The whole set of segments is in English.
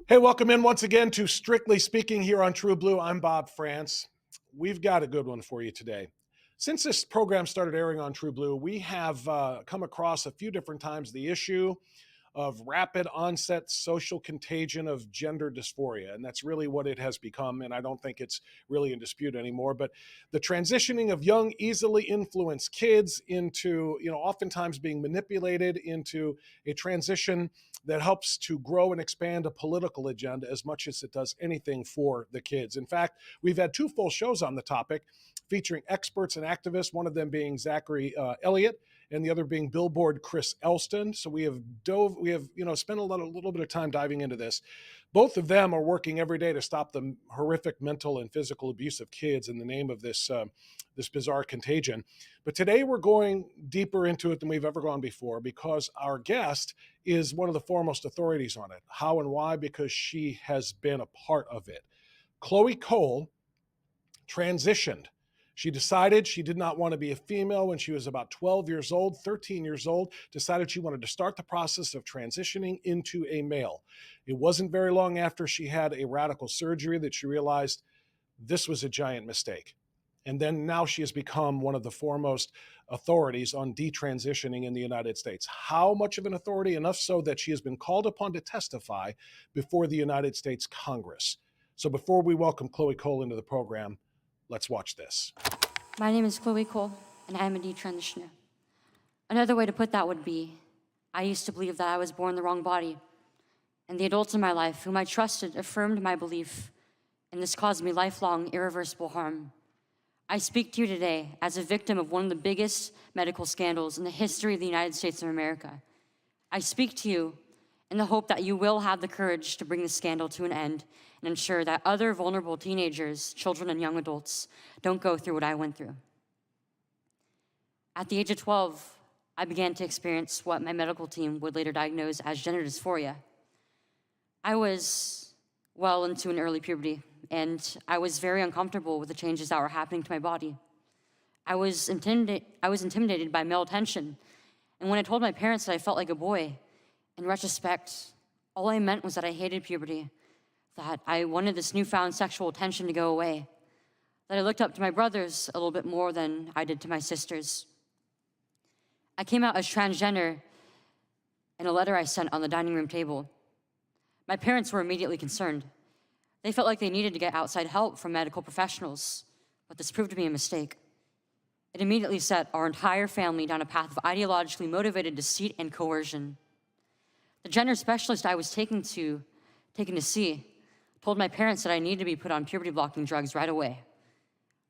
Hey, welcome in once again to Strictly Speaking here on True Blue. I'm Bob Frantz. We've got a good one for you today. Since this program started airing on True Blue, we have come across a few different times the issue of rapid onset social contagion of gender dysphoria. And that's really what it has become. And I don't think it's really in dispute anymore. But the transitioning of young, easily influenced kids into, oftentimes being manipulated into a transition that helps to grow and expand a political agenda as much as it does anything for the kids. In fact, we've had two full shows on the topic featuring experts and activists, one of them being Zachary Elliott and the other being Billboard Chris Elston. So we have spent a little bit of time diving into this. Both of them are working every day to stop the horrific mental and physical abuse of kids in the name of this bizarre contagion. But today we're going deeper into it than we've ever gone before because our guest is one of the foremost authorities on it. How and why? Because she has been a part of it. Chloe Cole transitioned. She decided she did not want to be a female when she was about 12 years old, 13 years old, decided she wanted to start the process of transitioning into a male. It wasn't very long after she had a radical surgery that she realized this was a giant mistake. And then now she has become one of the foremost authorities on detransitioning in the United States. How much of an authority? Enough so that she has been called upon to testify before the United States Congress. So before we welcome Chloe Cole into the program, let's watch this. My name is Chloe Cole, and I am a detransitioner. Another way to put that would be, I used to believe that I was born in the wrong body, and the adults in my life whom I trusted affirmed my belief, and this caused me lifelong, irreversible harm. I speak to you today as a victim of one of the biggest medical scandals in the history of the United States of America. I speak to you in the hope that you will have the courage to bring the scandal to an end and ensure that other vulnerable teenagers, children, and young adults don't go through what I went through. At the age of 12, I began to experience what my medical team would later diagnose as gender dysphoria. I was well into an early puberty, and I was very uncomfortable with the changes that were happening to my body. I was intimidated by male attention, and when I told my parents that I felt like a boy, in retrospect, all I meant was that I hated puberty, that I wanted this newfound sexual attention to go away, that I looked up to my brothers a little bit more than I did to my sisters. I came out as transgender in a letter I sent on the dining room table. My parents were immediately concerned. They felt like they needed to get outside help from medical professionals, but this proved to be a mistake. It immediately set our entire family down a path of ideologically motivated deceit and coercion. The gender specialist I was taken to see told my parents that I needed to be put on puberty-blocking drugs right away.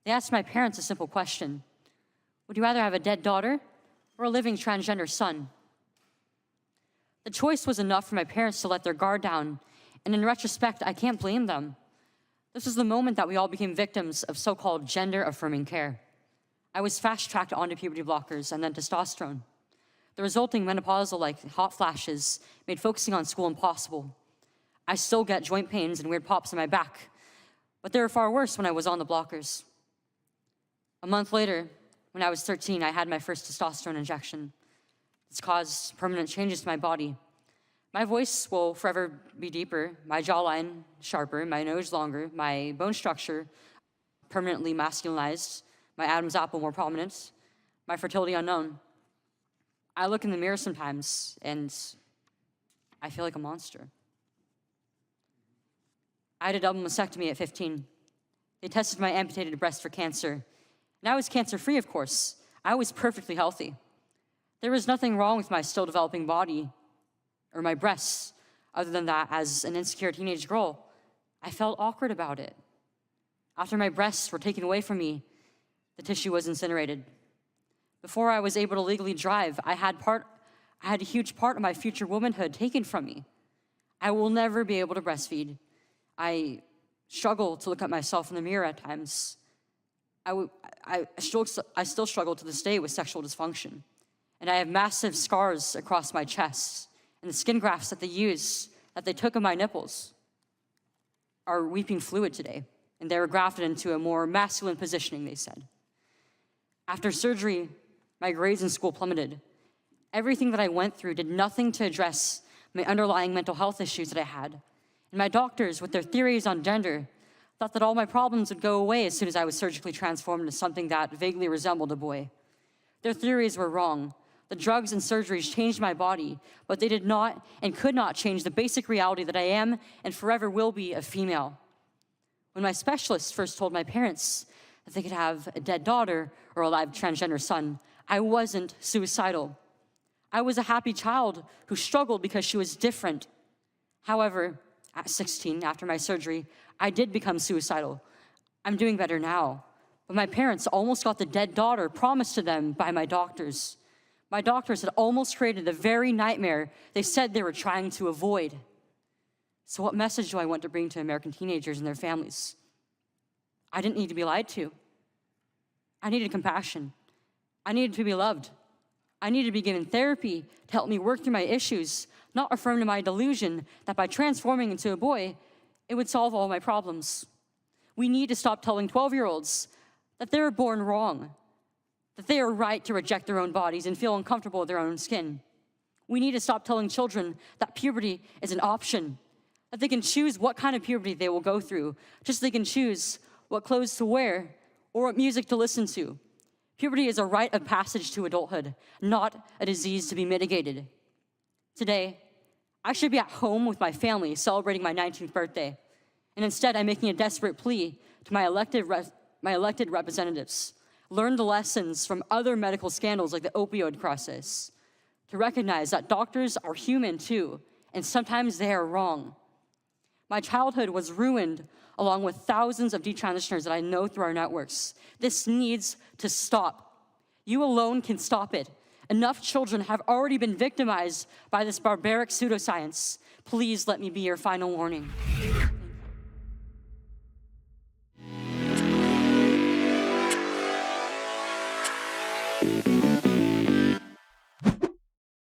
They asked my parents a simple question: would you rather have a dead daughter or a living transgender son? The choice was enough for my parents to let their guard down, and in retrospect, I can't blame them. This was the moment that we all became victims of so-called gender-affirming care. I was fast-tracked onto puberty blockers and then testosterone. The resulting menopausal-like hot flashes made focusing on school impossible. I still get joint pains and weird pops in my back, but they were far worse when I was on the blockers. A month later, when I was 13, I had my first testosterone injection. It's caused permanent changes to my body. My voice will forever be deeper, my jawline sharper, my nose longer, my bone structure permanently masculinized, my Adam's apple more prominent, my fertility unknown. I look in the mirror sometimes and I feel like a monster. I had a double mastectomy at 15. They tested my amputated breast for cancer. And I was cancer-free, of course. I was perfectly healthy. There was nothing wrong with my still developing body or my breasts, other than that, as an insecure teenage girl, I felt awkward about it. After my breasts were taken away from me, the tissue was incinerated. Before I was able to legally drive, I had a huge part of my future womanhood taken from me. I will never be able to breastfeed. I struggle to look at myself in the mirror at times. I still struggle to this day with sexual dysfunction. And I have massive scars across my chest. And the skin grafts that they took of my nipples are weeping fluid today. And they were grafted into a more masculine positioning, they said. After surgery, my grades in school plummeted. Everything that I went through did nothing to address my underlying mental health issues that I had. And my doctors, with their theories on gender, thought that all my problems would go away as soon as I was surgically transformed into something that vaguely resembled a boy. Their theories were wrong. The drugs and surgeries changed my body, but they did not and could not change the basic reality that I am and forever will be a female. When my specialist first told my parents that they could have a dead daughter or a live transgender son, I wasn't suicidal. I was a happy child who struggled because she was different. However, at 16, after my surgery, I did become suicidal. I'm doing better now, but my parents almost got the dead daughter promised to them by my doctors. My doctors had almost created the very nightmare they said they were trying to avoid. So what message do I want to bring to American teenagers and their families? I didn't need to be lied to. I needed compassion. I needed to be loved. I needed to be given therapy to help me work through my issues, not affirm to my delusion that by transforming into a boy, it would solve all my problems. We need to stop telling 12-year-olds that they were born wrong, that they are right to reject their own bodies and feel uncomfortable with their own skin. We need to stop telling children that puberty is an option, that they can choose what kind of puberty they will go through, just so they can choose what clothes to wear or what music to listen to. Puberty is a rite of passage to adulthood, not a disease to be mitigated. Today, I should be at home with my family celebrating my 19th birthday, and instead I'm making a desperate plea to my elected representatives. Learn the lessons from other medical scandals like the opioid crisis, to recognize that doctors are human too, and sometimes they are wrong. My childhood was ruined along with thousands of detransitioners that I know through our networks. This needs to stop. You alone can stop it. Enough children have already been victimized by this barbaric pseudoscience. Please let me be your final warning.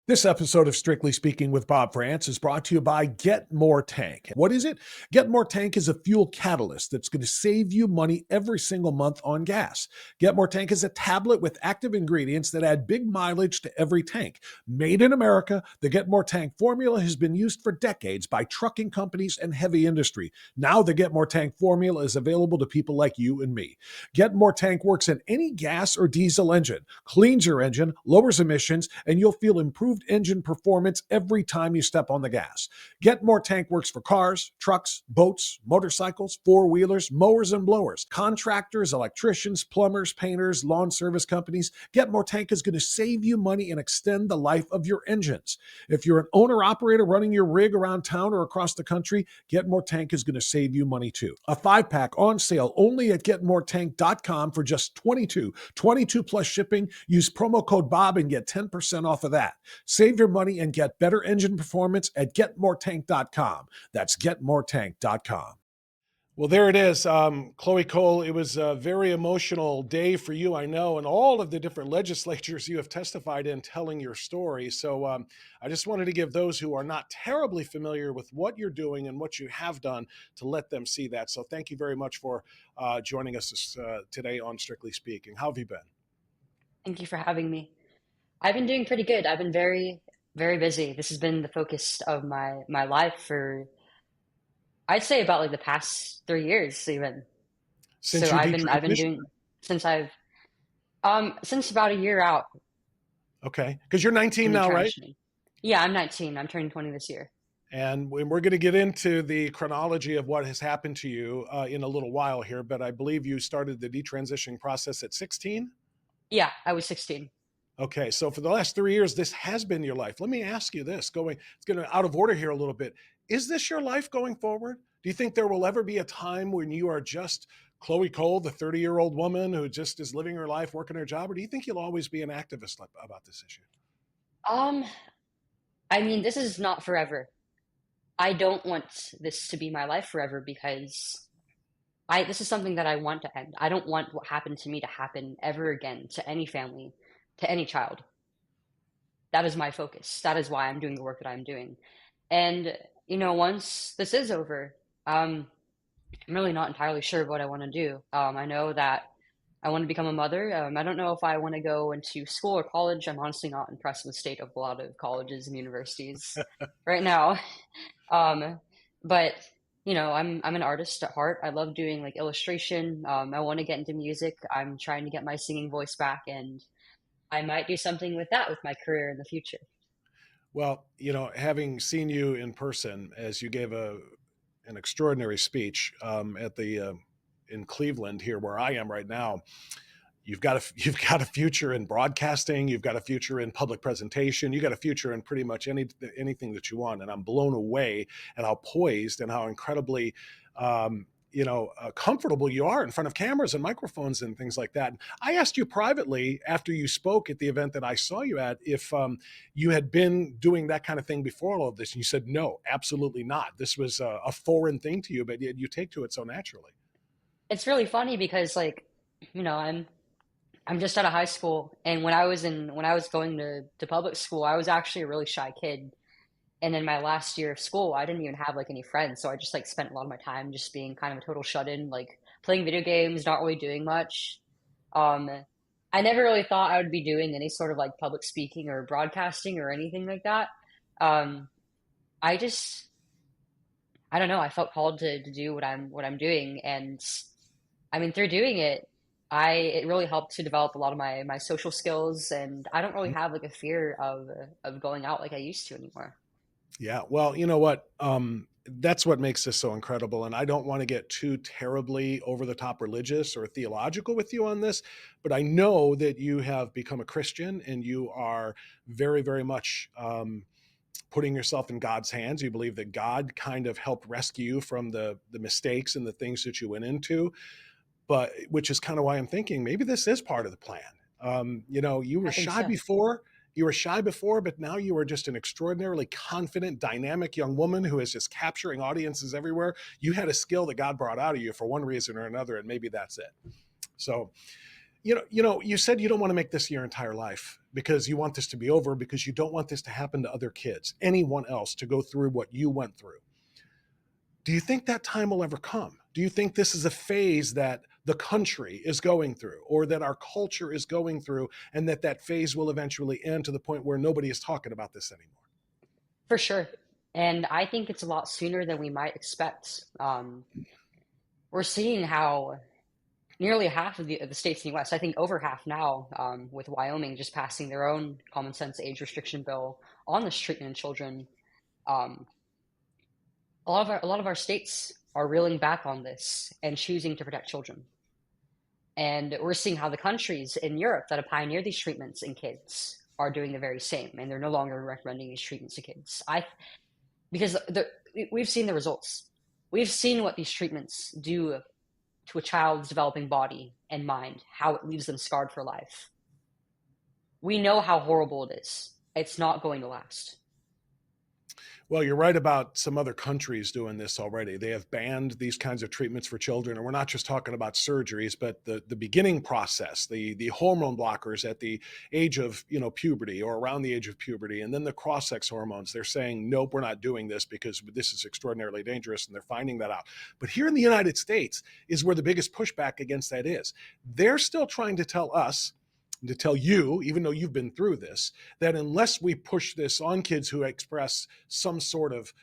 This episode of Strictly Speaking with Bob Frantz is brought to you by Get More Tank. What is it? Get More Tank is a fuel catalyst that's going to save you money every single month on gas. Get More Tank is a tablet with active ingredients that add big mileage to every tank. Made in America, the Get More Tank formula has been used for decades by trucking companies and heavy industry. Now the Get More Tank formula is available to people like you and me. Get More Tank works in any gas or diesel engine, cleans your engine, lowers emissions, and you'll feel improved engine performance every time you step on the gas. Get More Tank works for cars, trucks, boats, motorcycles, four-wheelers, mowers and blowers, contractors, electricians, plumbers, painters, lawn service companies. Get More Tank is going to save you money and extend the life of your engines. If you're an owner-operator running your rig around town or across the country, Get More Tank is going to save you money too. A 5-pack on sale only at getmoretank.com for just $22 plus shipping. Use promo code BOB and get 10% off of that. Save your money and get better engine performance at getmoretank.com. That's getmoretank.com. Well, there it is. Chloe Cole, it was a very emotional day for you, I know, and all of the different legislatures you have testified in telling your story. So I just wanted to give those who are not terribly familiar with what you're doing and what you have done to let them see that. So thank you very much for joining us today on Strictly Speaking. How have you been? Thank you for having me. I've been doing pretty good. I've been very, very busy. This has been the focus of my life for, I'd say, about like the past 3 years even. Since So you I've been detransitioned? doing since I've since about a year out Okay, because you're 19 from now, right? detransitioning. Yeah, I'm 19. I'm turning 20 this year. And we're going to get into the chronology of what has happened to you in a little while here, but I believe you started the detransitioning process at 16? Yeah, I was 16. Okay, so for the last 3 years, this has been your life. Let me ask you this, it's going out of order here a little bit. Is this your life going forward? Do you think there will ever be a time when you are just Chloe Cole, the 30-year-old woman who just is living her life, working her job, or do you think you'll always be an activist about this issue? Um, I mean, this is not forever. I don't want this to be my life forever because this is something that I want to end. I don't want what happened to me to happen ever again to any family, to any child. That is my focus. That is why I'm doing the work that I'm doing. And, once this is over, I'm really not entirely sure what I want to do. I know that I want to become a mother. I don't know if I want to go into school or college. I'm honestly not impressed with the state of a lot of colleges and universities right now. Um, but I'm an artist at heart. I love doing like illustration. I want to get into music. I'm trying to get my singing voice back, and I might do something with that with my career in the future. Well, having seen you in person as you gave an extraordinary speech at the in Cleveland here where I am right now, you've got a future in broadcasting, you've got a future in public presentation, you got a future in pretty much anything that you want. And I'm blown away at how poised and how incredibly comfortable you are in front of cameras and microphones and things like that. And I asked you privately after you spoke at the event that I saw you at if you had been doing that kind of thing before all of this, and you said no, absolutely not. This was a foreign thing to you, but yet you take to it so naturally. It's really funny because you know, I'm I'm just out of high school, and when I was going to public school, I was actually a really shy kid. And in my last year of school, I didn't even have like any friends, so I just like spent a lot of my time just being kind of a total shut-in, like playing video games, not really doing much. Um, I never really thought I would be doing any sort of like public speaking or broadcasting or anything like that. Um, I just, I don't know, I felt called to do what I'm doing, and I mean through doing it, it really helped to develop a lot of my social skills, and I don't really have like a fear of going out like I used to anymore. Yeah. Well, you know what? That's what makes this so incredible. And I don't want to get too terribly over the top religious or theological with you on this, but I know that you have become a Christian and you are very, very much putting yourself in God's hands. You believe that God kind of helped rescue you from the mistakes and the things that you went into, but which is kind of why I'm thinking maybe this is part of the plan. You were I think shy so. before. You were shy before, but now you are just an extraordinarily confident, dynamic young woman who is just capturing audiences everywhere. You had a skill that God brought out of you for one reason or another, and maybe that's it. So, you said you don't want to make this your entire life because you want this to be over because you don't want this to happen to other kids, anyone else to go through what you went through. Do you think that time will ever come? Do you think this is a phase that the country is going through or that our culture is going through and that phase will eventually end to the point where nobody is talking about this anymore? For sure. And I think it's a lot sooner than we might expect. We're seeing how nearly half of the states in the US, I think over half now, with Wyoming just passing their own common sense age restriction bill on this treatment in children, um, a lot of our states are reeling back on this and choosing to protect children. And we're seeing how the countries in Europe that have pioneered these treatments in kids are doing the very same, and they're no longer recommending these treatments to kids. Because we've seen the results. We've seen what these treatments do to a child's developing body and mind, how it leaves them scarred for life. We know how horrible it is. It's not going to last. Well, you're right about some other countries doing this already. They have banned these kinds of treatments for children, and we're not just talking about surgeries, but the beginning process, the hormone blockers at the age of puberty or around the age of puberty, and then the cross-sex hormones. They're saying nope, we're not doing this because this is extraordinarily dangerous, and they're finding that out. But here in the United States is where the biggest pushback against that is. They're still trying to tell us to tell you, even though you've been through this, that unless we push this on kids who express some sort of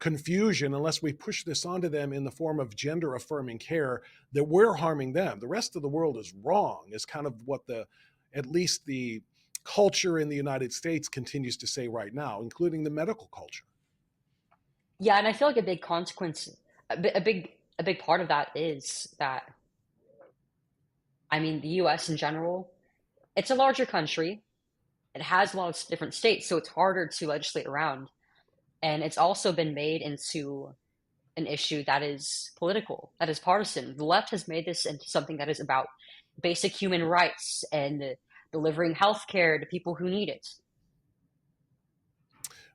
confusion, unless we push this onto them in the form of gender affirming care, that we're harming them. The rest of the world is wrong, is kind of what at least the culture in the United States continues to say right now, including the medical culture. Yeah, and I feel like a big consequence, a big part of that is that, I mean, the US in general, it's a larger country. It has a lot of different states, so it's harder to legislate around. And it's also been made into an issue that is political, that is partisan. The left has made this into something that is about basic human rights and delivering healthcare to people who need it.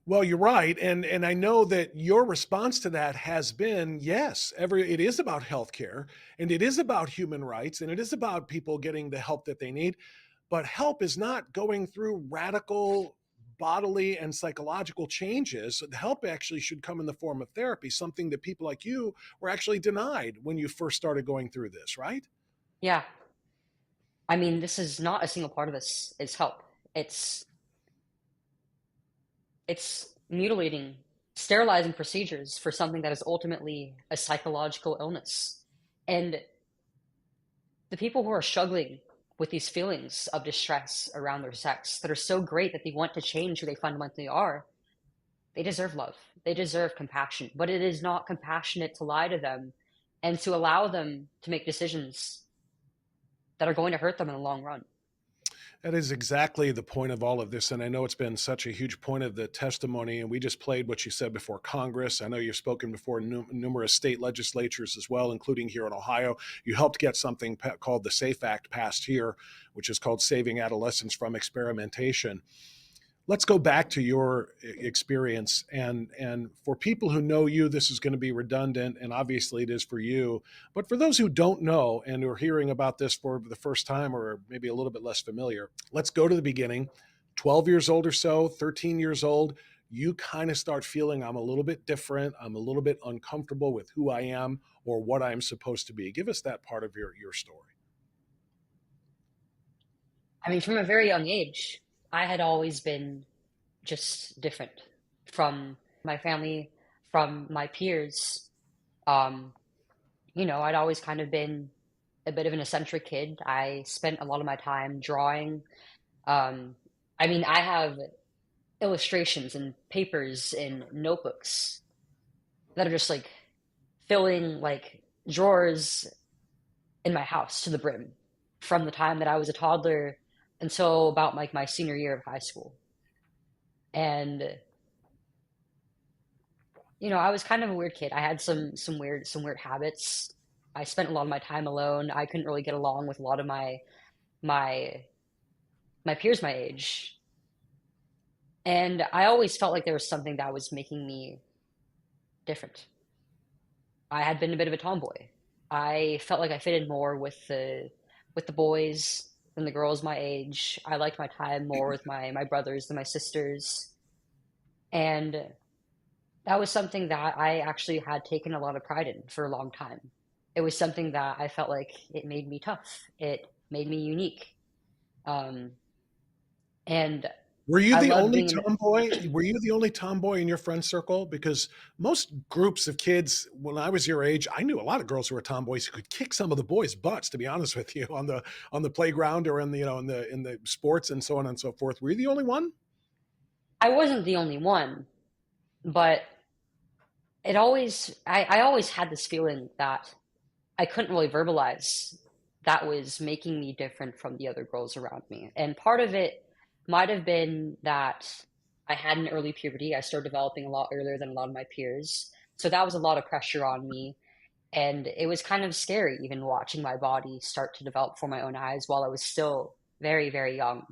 Well, you're right, and I know that your response to that has been yes. It is about healthcare, and it is about human rights, and it is about people getting the help that they need. But help is not going through radical bodily and psychological changes. Help actually should come in the form of therapy, something that people like you were actually denied when you first started going through this, right? Yeah, I mean, this is not a single part of this is help. It's it's mutilating sterilizing procedures for something that is ultimately a psychological illness. And the people who are struggling with these feelings of distress around their sex that are so great that they want to change who they fundamentally are, they deserve love. They deserve compassion. But it is not compassionate to lie to them and to allow them to make decisions that are going to hurt them in the long run. That is exactly the point of all of this. And I know it's been such a huge point of the testimony. And we just played what you said before Congress. I know you've spoken before numerous state legislatures as well, including here in Ohio. You helped get something called the SAFE Act passed here, which is called Saving Adolescents from Experimentation. Let's go back to your experience, and for people who know you, this is going to be redundant, and obviously it is for you, but for those who don't know and who are hearing about this for the first time or maybe a little bit less familiar, let's go to the beginning. 12 years old or so, 13 years old, you kind of start feeling I'm a little bit different, I'm a little bit uncomfortable with who I am or what I'm supposed to be. Give us that part of your story. I mean, from a very young age, I had always been just different from my family, from my peers. Um, I'd always kind of been a bit of an eccentric kid. I spent a lot of my time drawing. Um, I mean, I have illustrations and papers and notebooks that are just like filling like drawers in my house to the brim from the time that I was a toddler until about like my senior year of high school. And I was kind of a weird kid. I had some weird habits. I spent a lot of my time alone. I couldn't really get along with a lot of my my peers my age. And I always felt like there was something that was making me different. I had been a bit of a tomboy. I felt like I fitted more with the boys than the girls my age. I liked my time more with my brothers than my sisters. And that was something that I actually had taken a lot of pride in for a long time. It was something that I felt like it made me tough. It made me unique. Um, and Were you I the loved only being in. tomboy? Were you the only tomboy in your friend circle? Because most groups of kids, when I was your age, I knew a lot of girls who were tomboys who could kick some of the boys' butts. To be honest with you, on the playground or in the in the sports and so on and so forth. Were you the only one? I wasn't the only one, but I always had this feeling that I couldn't really verbalize that was making me different from the other girls around me. And part of it might have been that I had an early puberty. I started developing a lot earlier than a lot of my peers. So that was a lot of pressure on me. And it was kind of scary even watching my body start to develop before my own eyes while I was still very, very young.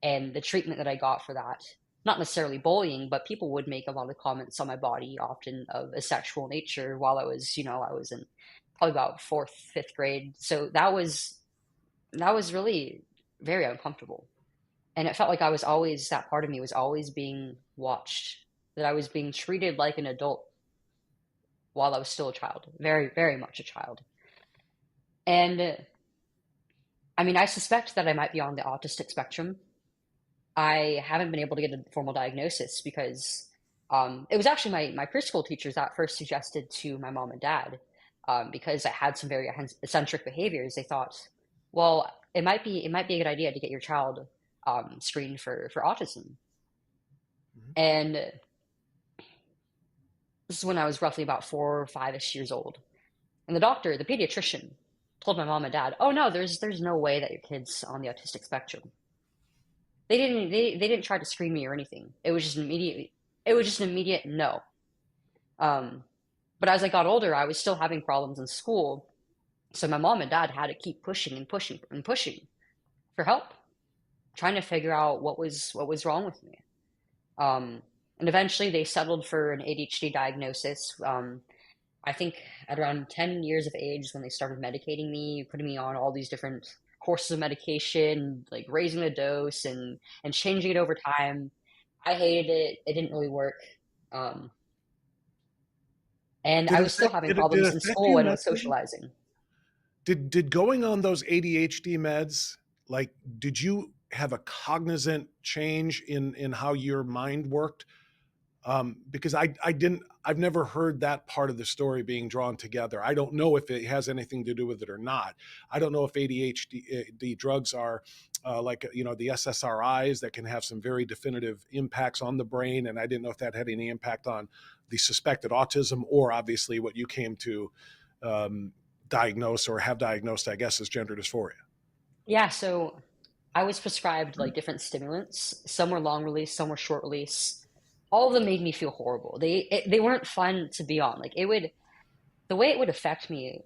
And the treatment that I got for that, not necessarily bullying, but people would make a lot of comments on my body, often of a sexual nature while I was in probably about fourth, fifth grade. So that was really very uncomfortable. And it felt like that part of me was always being watched, that I was being treated like an adult while I was still a child, very, very much a child. And I mean, I suspect that I might be on the autistic spectrum. I haven't been able to get a formal diagnosis because it was actually my preschool teachers that first suggested to my mom and dad because I had some very eccentric behaviors. They thought, well, it might be a good idea to get your child screened for autism. Mhm. And this is when I was roughly about 4 or 5-ish years old. And the pediatrician, told my mom and dad, "Oh no, there's no way that your kid's on the autistic spectrum." They didn't try to screen me or anything. It was just an immediate no. Um, but as I got older, I was still having problems in school, so my mom and dad had to keep pushing and pushing and pushing for help, trying to figure out what was wrong with me. Um, and eventually, they settled for an ADHD diagnosis. I think at around 10 years of age is when they started medicating me, putting me on all these different courses of medication, like raising the dose and changing it over time. I hated it. It didn't really work. Um, and Did I it was still affect? having Did it problems in affect you school and with mentally? socializing. Did going on those ADHD meds, like, did you have a cognizant change in how your mind worked? Because I've never heard that part of the story being drawn together. I don't know if it has anything to do with it or not. I don't know if ADHD drugs are like, the SSRIs that can have some very definitive impacts on the brain. And I didn't know if that had any impact on the suspected autism, or obviously what you came to diagnose or have diagnosed, I guess, as gender dysphoria. Yeah, so I was prescribed like different stimulants. Some were long release, some were short release. All of them made me feel horrible. They weren't fun to be on. Like it would the way it would affect me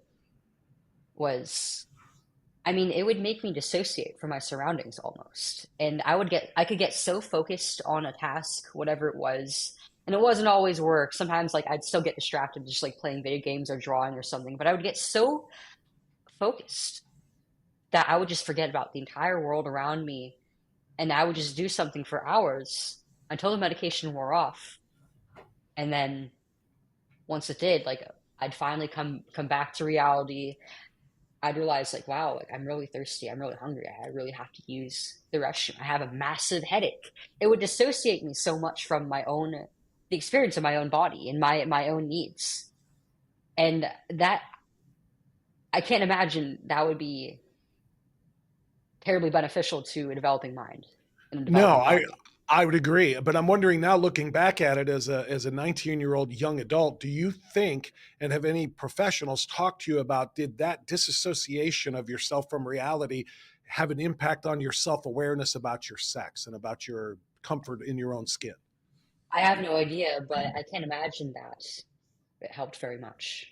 was, I mean, it would make me dissociate from my surroundings almost. And I could get so focused on a task, whatever it was. And it wasn't always work. Sometimes like I'd still get distracted just like playing video games or drawing or something, but I would get so focused that I would just forget about the entire world around me, and I would just do something for hours until the medication wore off. And then once it did, like I'd finally come back to reality. I'd realize like, wow, like I'm really thirsty, I'm really hungry, I really have to use the restroom, I have a massive headache. It would dissociate me so much from the experience of my own body and my own needs. And that, I can't imagine that would be terribly beneficial to a developing mind and a No, developing I body. I would agree, but I'm wondering now, looking back at it as a 19-year-old young adult, do you think, and have any professionals talked to you about, did that disassociation of yourself from reality have an impact on your self-awareness about your sex and about your comfort in your own skin? I have no idea, but I can't imagine that it helped very much.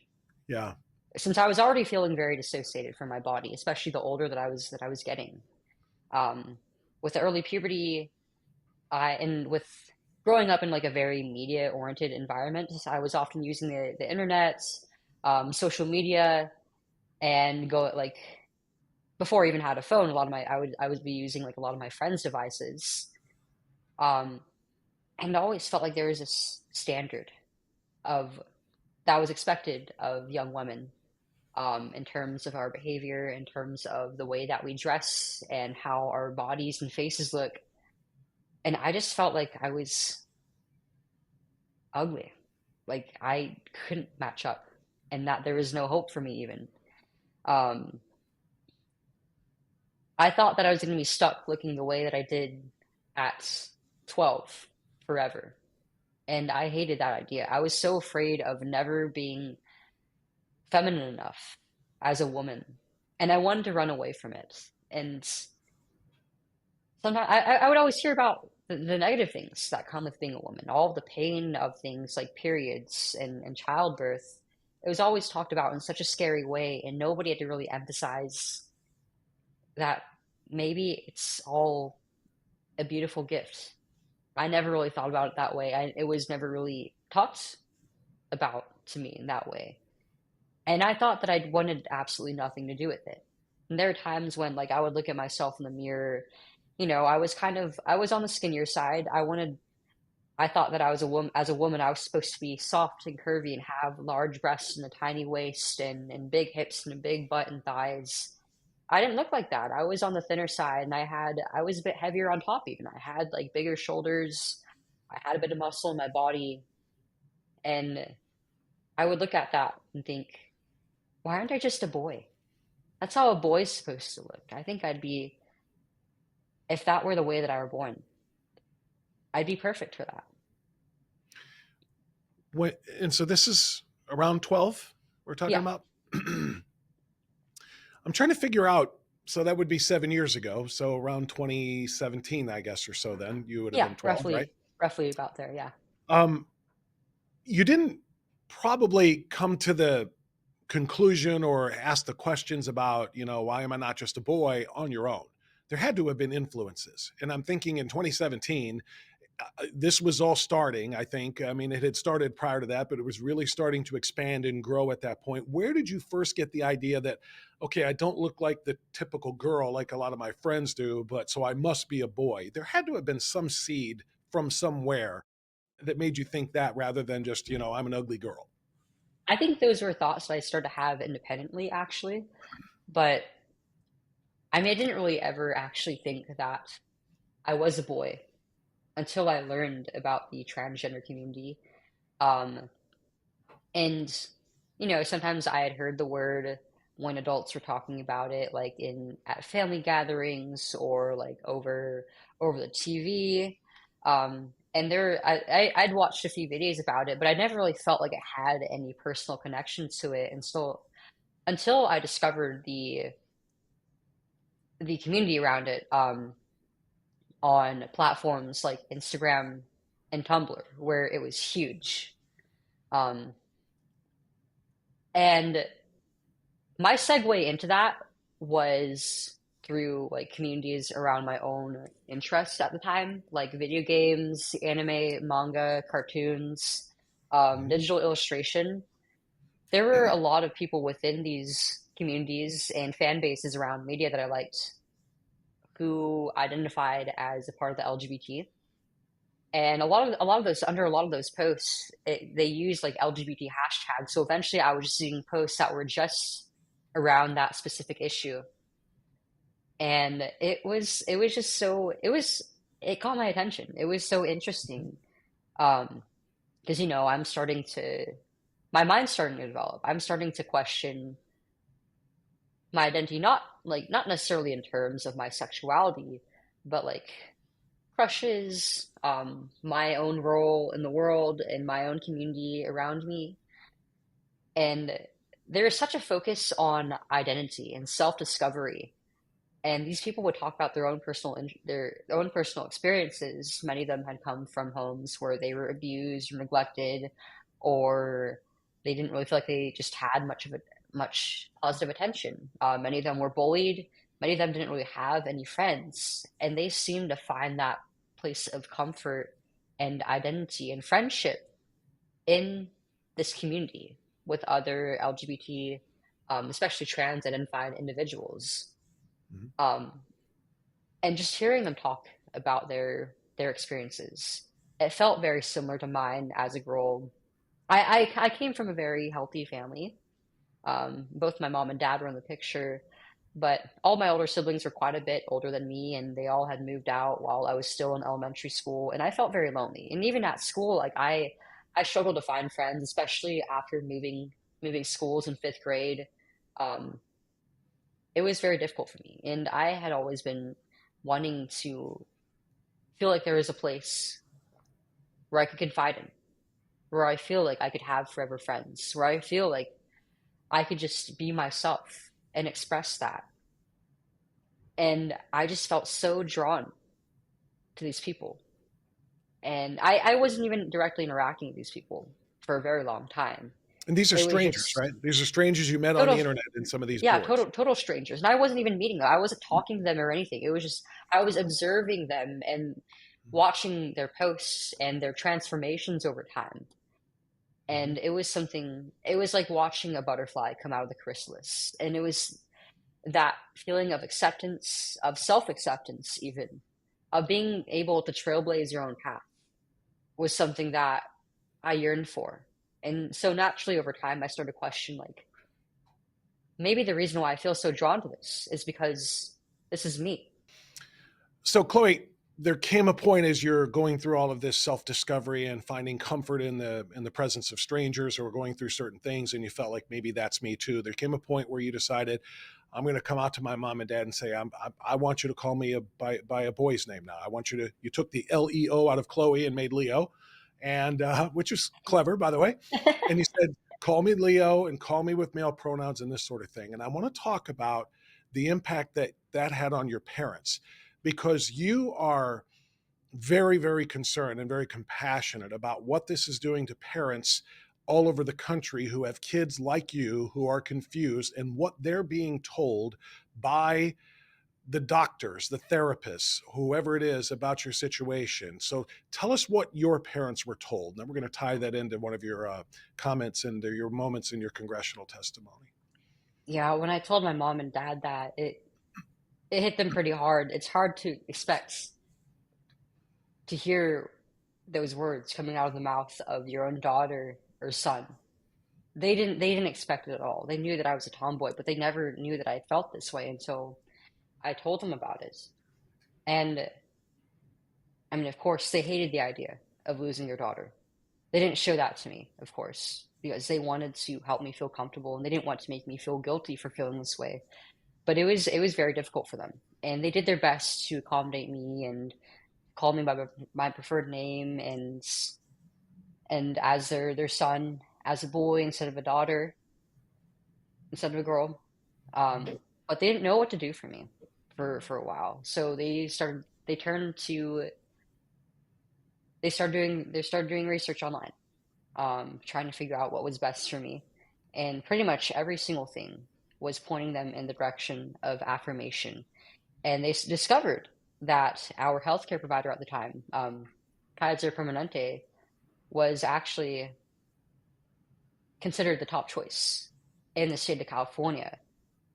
Yeah. Since I was already feeling very dissociated from my body, especially the older that I was getting. Um, with the early puberty, and with growing up in like a very media oriented environment, I was often using the internet, social media, and go like before I even had a phone, a lot of my I would be using like a lot of my friends' devices. Um, and I always felt like there was this standard of that was expected of young women, in terms of our behavior, in terms of the way that we dress and how our bodies and faces look. And I just felt like I was ugly. Like I couldn't match up, and that there was no hope for me even. Um, I thought that I was going to be stuck looking the way that I did at 12 forever. And I hated that idea. I was so afraid of never being feminine enough as a woman. And I wanted to run away from it. And sometimes I would always hear about the negative things that come with being a woman, all the pain of things like periods and childbirth. It was always talked about in such a scary way, and nobody had to really emphasize that maybe it's all a beautiful gift. I never really thought about it that way. It was never really talked about to me in that way. And I thought that I wanted absolutely nothing to do with it. And there are times when like I would look at myself in the mirror, I was on the skinnier side. I thought that I was a woman as a woman I was supposed to be soft and curvy and have large breasts and a tiny waist and big hips and a big butt and thighs. I didn't look like that. I was on the thinner side, and I was a bit heavier on top even. I had like bigger shoulders. I had a bit of muscle in my body, and I would look at that and think, why aren't I just a boy? That's how a boy's supposed to look. I think I'd be, if that were the way that I were born, I'd be perfect for that. And so this is around 12 we're talking Yeah. about. I'm trying to figure out, so that would be 7 years ago. So around 2017, I guess, or so, then you would have Yeah, been 12, right? roughly about there, yeah. Um, you didn't probably come to the conclusion or ask the questions about, why am I not just a boy on your own? There had to have been influences. And I'm thinking in 2017, this was all starting, I think. I mean, it had started prior to that, but it was really starting to expand and grow at that point. Where did you first get the idea that, okay, I don't look like the typical girl like a lot of my friends do, but so I must be a boy? There had to have been some seed from somewhere that made you think that, rather than just, I'm an ugly girl. I think those were thoughts that I started to have independently, actually. But I mean, I didn't really ever actually think that I was a boy until I learned about the transgender community. Um, and sometimes I had heard the word when adults were talking about it, like in at family gatherings or like over the TV. And I'd watched a few videos about it, but I never really felt like it had any personal connection to it. And so until I discovered the community around it, on platforms like Instagram and Tumblr, where it was huge. Um, and my segue into that was through like communities around my own interests at the time, like video games, anime, manga, cartoons, Mhm. digital illustration. There were a lot of people within these communities and fan bases around media that I liked who identified as a part of the LGBT. And a lot of those under a lot of those posts, they use like LGBT hashtags. So eventually, I was just seeing posts that were just around that specific issue, and it was just so it caught my attention. It was so interesting, because I'm starting to my mind's starting to develop. I'm starting to question my identity, not necessarily in terms of my sexuality, but like crushes, my own role in the world and my own community around me. And there is such a focus on identity and self-discovery. And these people would talk about their own personal experiences. Many of them had come from homes where they were abused or neglected, or they didn't really feel like they just had much positive attention. Many of them were bullied. Many of them didn't really have any friends, and they seemed to find that place of comfort and identity and friendship in this community with other LGBT, especially trans identified individuals. Mhm. Um, and just hearing them talk about their experiences, it felt very similar to mine as a girl. I came from a very healthy family. Both my mom and dad were in the picture, but all my older siblings were quite a bit older than me, and they all had moved out while I was still in elementary school, and I felt very lonely. And even at school, like I struggled to find friends, especially after moving schools in fifth grade. Um, it was very difficult for me, and I had always been wanting to feel like there was a place where I could confide in, where I feel like I could have forever friends, where I feel like I could just be myself and express that. And I just felt so drawn to these people. And I wasn't even directly interacting with these people for a very long time. And these are It was strangers, just right? These are strangers you met on the total, internet in some of these yeah, boards. total strangers. And I wasn't even meeting them. I wasn't talking to them or anything. It was just, I was observing them and watching their posts and their transformations over time. Mhm. And it was like watching a butterfly come out of the chrysalis. And it was that feeling of acceptance, of self-acceptance even, of being able to trailblaze your own path was something that I yearned for. And so naturally over time I started to question like maybe the reason why I feel so drawn to this is because this is me. So, Chloe, there came a point as you're going through all of this self-discovery and finding comfort in the presence of strangers who are going through certain things, and you felt like maybe that's me too. There came a point where you decided, I'm going to come out to my mom and dad and say, I want you to call me by a boy's name now. I want you to. You took the Leo out of Chloe and made Leo, and which is clever, by the way. And you said, call me Leo and call me with male pronouns and this sort of thing. And I want to talk about the impact that that had on your parents, because you are very, very concerned and very compassionate about what this is doing to parents all over the country who have kids like you who are confused and what they're being told by the doctors, the therapists, whoever it is about your situation. So tell us what your parents were told. And then we're going to tie that into one of your comments and your moments in your congressional testimony. Yeah, when I told my mom and dad that it hit them pretty hard. It's hard to expect to hear those words coming out of the mouth of your own daughter or son. They didn't expect it at all. They knew that I was a tomboy, but they never knew that I felt this way until I told them about it. And I mean, of course, they hated the idea of losing their daughter. They didn't show that to me, of course, because they wanted to help me feel comfortable and they didn't want to make me feel guilty for feeling this way. But it was very difficult for them, and they did their best to accommodate me and call me by my preferred name and as their son, as a boy instead of a daughter, instead of a girl. But they didn't know what to do for me for a while. So they turned to they started doing research online, trying to figure out what was best for me. And pretty much every single thing was pointing them in the direction of affirmation. And they discovered that our healthcare provider at the time, Kaiser Permanente, was actually considered the top choice in the state of California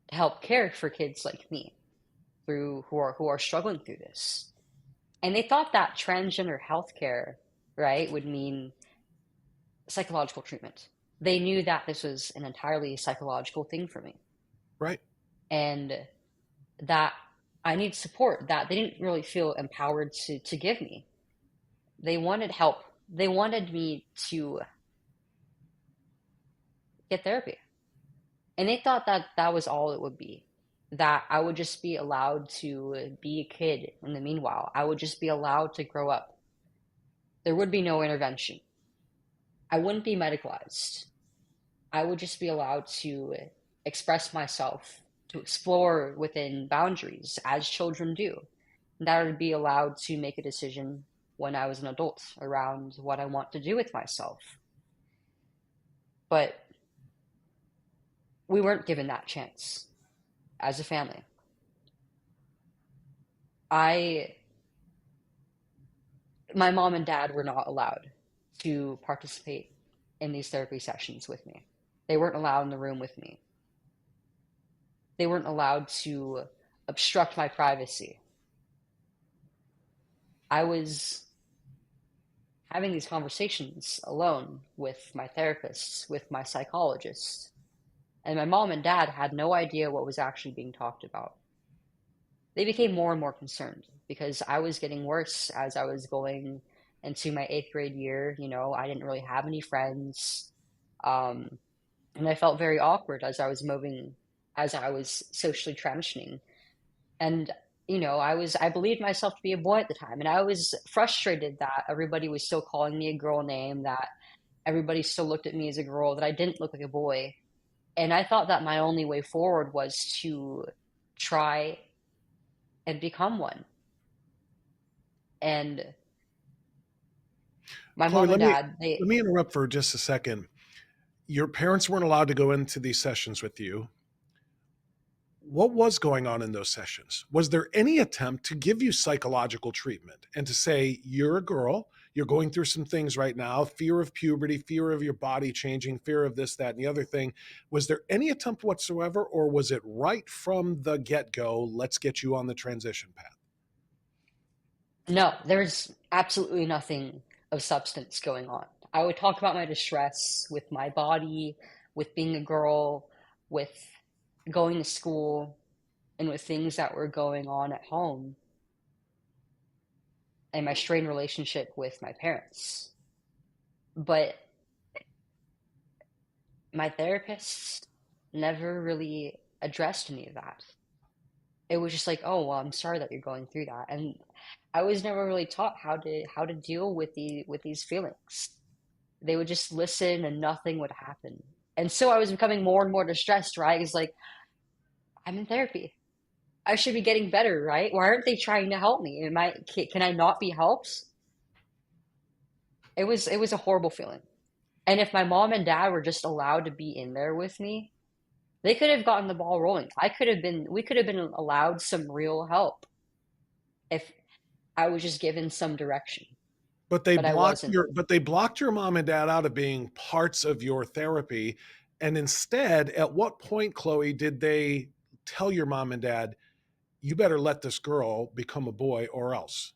to help care for kids like me who are struggling through this. And they thought that transgender healthcare, right, would mean psychological treatment. They knew that this was an entirely psychological thing for me, Right. and that I need support that they didn't really feel empowered to give me. They wanted help. They wanted me to get therapy. And they thought that that was all it would be. That I would just be allowed to be a kid in the meanwhile. I would just be allowed to grow up. There would be no intervention. I wouldn't be medicalized. I would just be allowed to express myself, to explore within boundaries as children do. And that I would be allowed to make a decision when I was an adult around what I want to do with myself. But we weren't given that chance as a family. I, my mom and dad were not allowed to participate in these therapy sessions with me. They weren't allowed in the room with me. They weren't allowed to obstruct my privacy. I was having these conversations alone with my therapists, with my psychologists, and my mom and dad had no idea what was actually being talked about. They became more and more concerned because I was getting worse as I was going into my eighth grade year. You know, I didn't really have any friends. Um, and I felt very awkward as I was moving, as I was socially transitioning. And, you know, I believed myself to be a boy at the time. And I was frustrated that everybody was still calling me a girl name, that everybody still looked at me as a girl, that I didn't look like a boy. And I thought that my only way forward was to try and become one. And my Chloe, mom and let me dad, let me interrupt for just a second. Your parents weren't allowed to go into these sessions with you. What was going on in those sessions? Was there any attempt to give you psychological treatment and to say, you're a girl, you're going through some things right now, fear of puberty, fear of your body changing, fear of this, that, and the other thing? Was there any attempt whatsoever, or was it right from the get-go, let's get you on the transition path? no, there's absolutely nothing of substance going on. I would talk about my distress with my body, with being a girl, with going to school, and with things that were going on at home, and my strained relationship with my parents. But my therapist never really addressed any of that. It was just like, oh, well, I'm sorry that you're going through that. And I was never really taught how to deal with these feelings. They would just listen and nothing would happen. And so I was becoming more and more distressed, right? It's like, I'm in therapy. I should be getting better, right? Why aren't they trying to help me? Can I not be helped? It was a horrible feeling. And if my mom and dad were just allowed to be in there with me, they could have gotten the ball rolling. We could have been allowed some real help if I was just given some direction, but I wasn't. But they blocked your mom and dad out of being parts of your therapy. And instead, at what point, Chloe, did they tell your mom and dad, you better let this girl become a boy or else?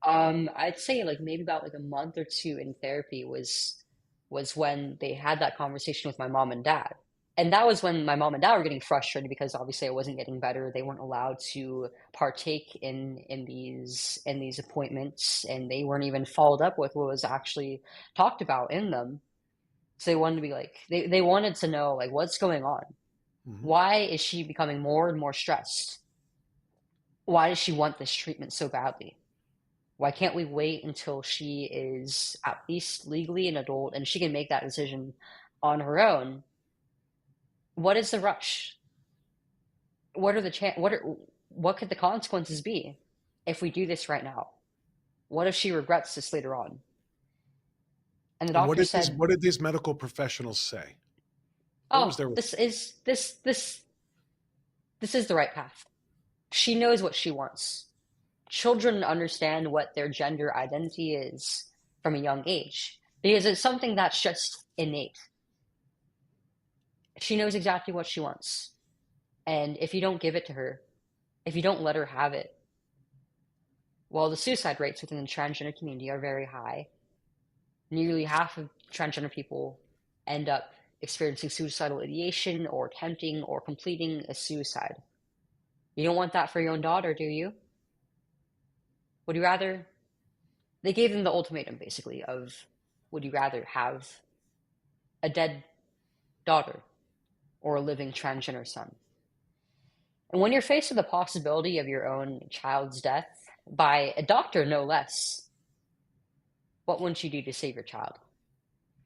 I'd say like maybe about like a month or two in therapy was when they had that conversation with my mom and dad. And that was when my mom and dad were getting frustrated because obviously I wasn't getting better. They weren't allowed to partake in these appointments, and they weren't even followed up with what was actually talked about in them. So they wanted to be like they wanted to know like what's going on. Mhm. Why is she becoming more and more stressed? Why does she want this treatment so badly? Why can't we wait until she is at least legally an adult and she can make that decision on her own? What is the rush? What are the what could the consequences be if we do this right now? What if she regrets this later on? And the And doctor said, what did these medical professionals say? What was "Oh, their this is the right path. She knows what she wants. Children understand what their gender identity is from a young age because it's something that's just innate. She knows exactly what she wants. And if you don't give it to her, if you don't let her have it, well, the suicide rates within the transgender community are very high. Nearly half of transgender people end up experiencing suicidal ideation or attempting or completing a suicide. You don't want that for your own daughter, do you? Would you rather? They gave them the ultimatum, basically, of would you rather have a dead daughter or a living transgender son? And when you're faced with the possibility of your own child's death by a doctor, no less, what wouldn't you do to save your child?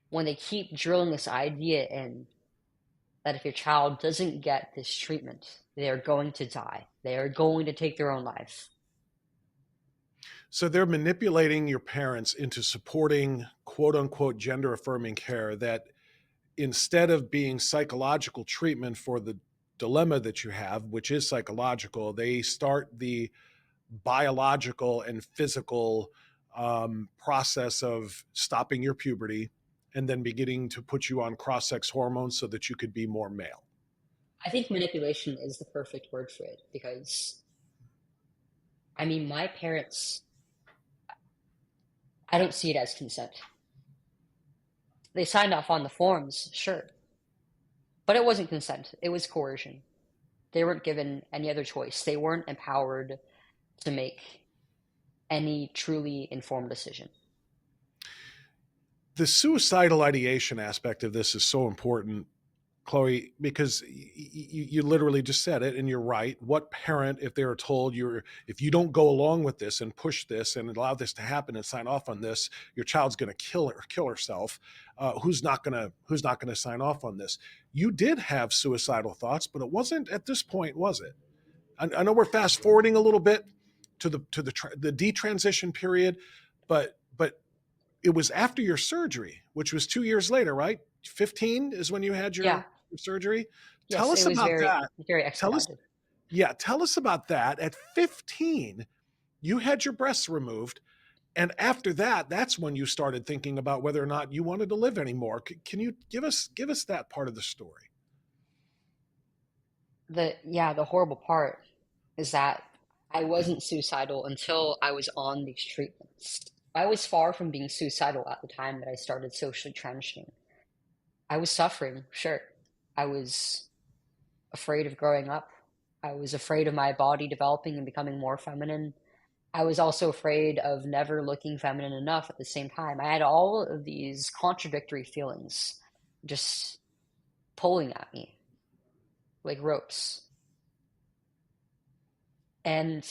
When they keep drilling this idea in that if your child doesn't get this treatment, they are going to die. They are going to take their own life. So they're manipulating your parents into supporting quote unquote gender affirming care that instead of being psychological treatment for the dilemma that you have, which is psychological, they start the biological and physical process of stopping your puberty and then beginning to put you on cross sex hormones so that you could be more male. I think manipulation is the perfect word for it because, I mean, my parents, I don't see it as consent. They signed off on the forms, sure, but it wasn't consent, it was coercion. They weren't given any other choice, they weren't empowered to make any truly informed decision. The suicidal ideation aspect of this is so important, Chloe, because you literally just said it, and you're right. What parent, if they are told if you don't go along with this and push this and allow this to happen and sign off on this, your child's going to kill herself? Who's not gonna sign off on this? You did have suicidal thoughts, but it wasn't at this point, was it? I know we're fast forwarding a little bit to the detransition period, but it was after your surgery, which was 2 years later, right? 15 is when you had Yeah, your surgery. Tell yes, it us was about that. very Tell us, expedited. yeah, tell us about that. At 15, you had your breasts removed. And after that, that's when you started thinking about whether or not you wanted to live anymore. Can you give us that part of the story? The horrible part is that I wasn't suicidal until I was on these treatments. I was far from being suicidal at the time that I started socially transitioning. I was suffering, sure. I was afraid of growing up. I was afraid of my body developing and becoming more feminine. I was also afraid of never looking feminine enough at the same time. I had all of these contradictory feelings just pulling at me like ropes. And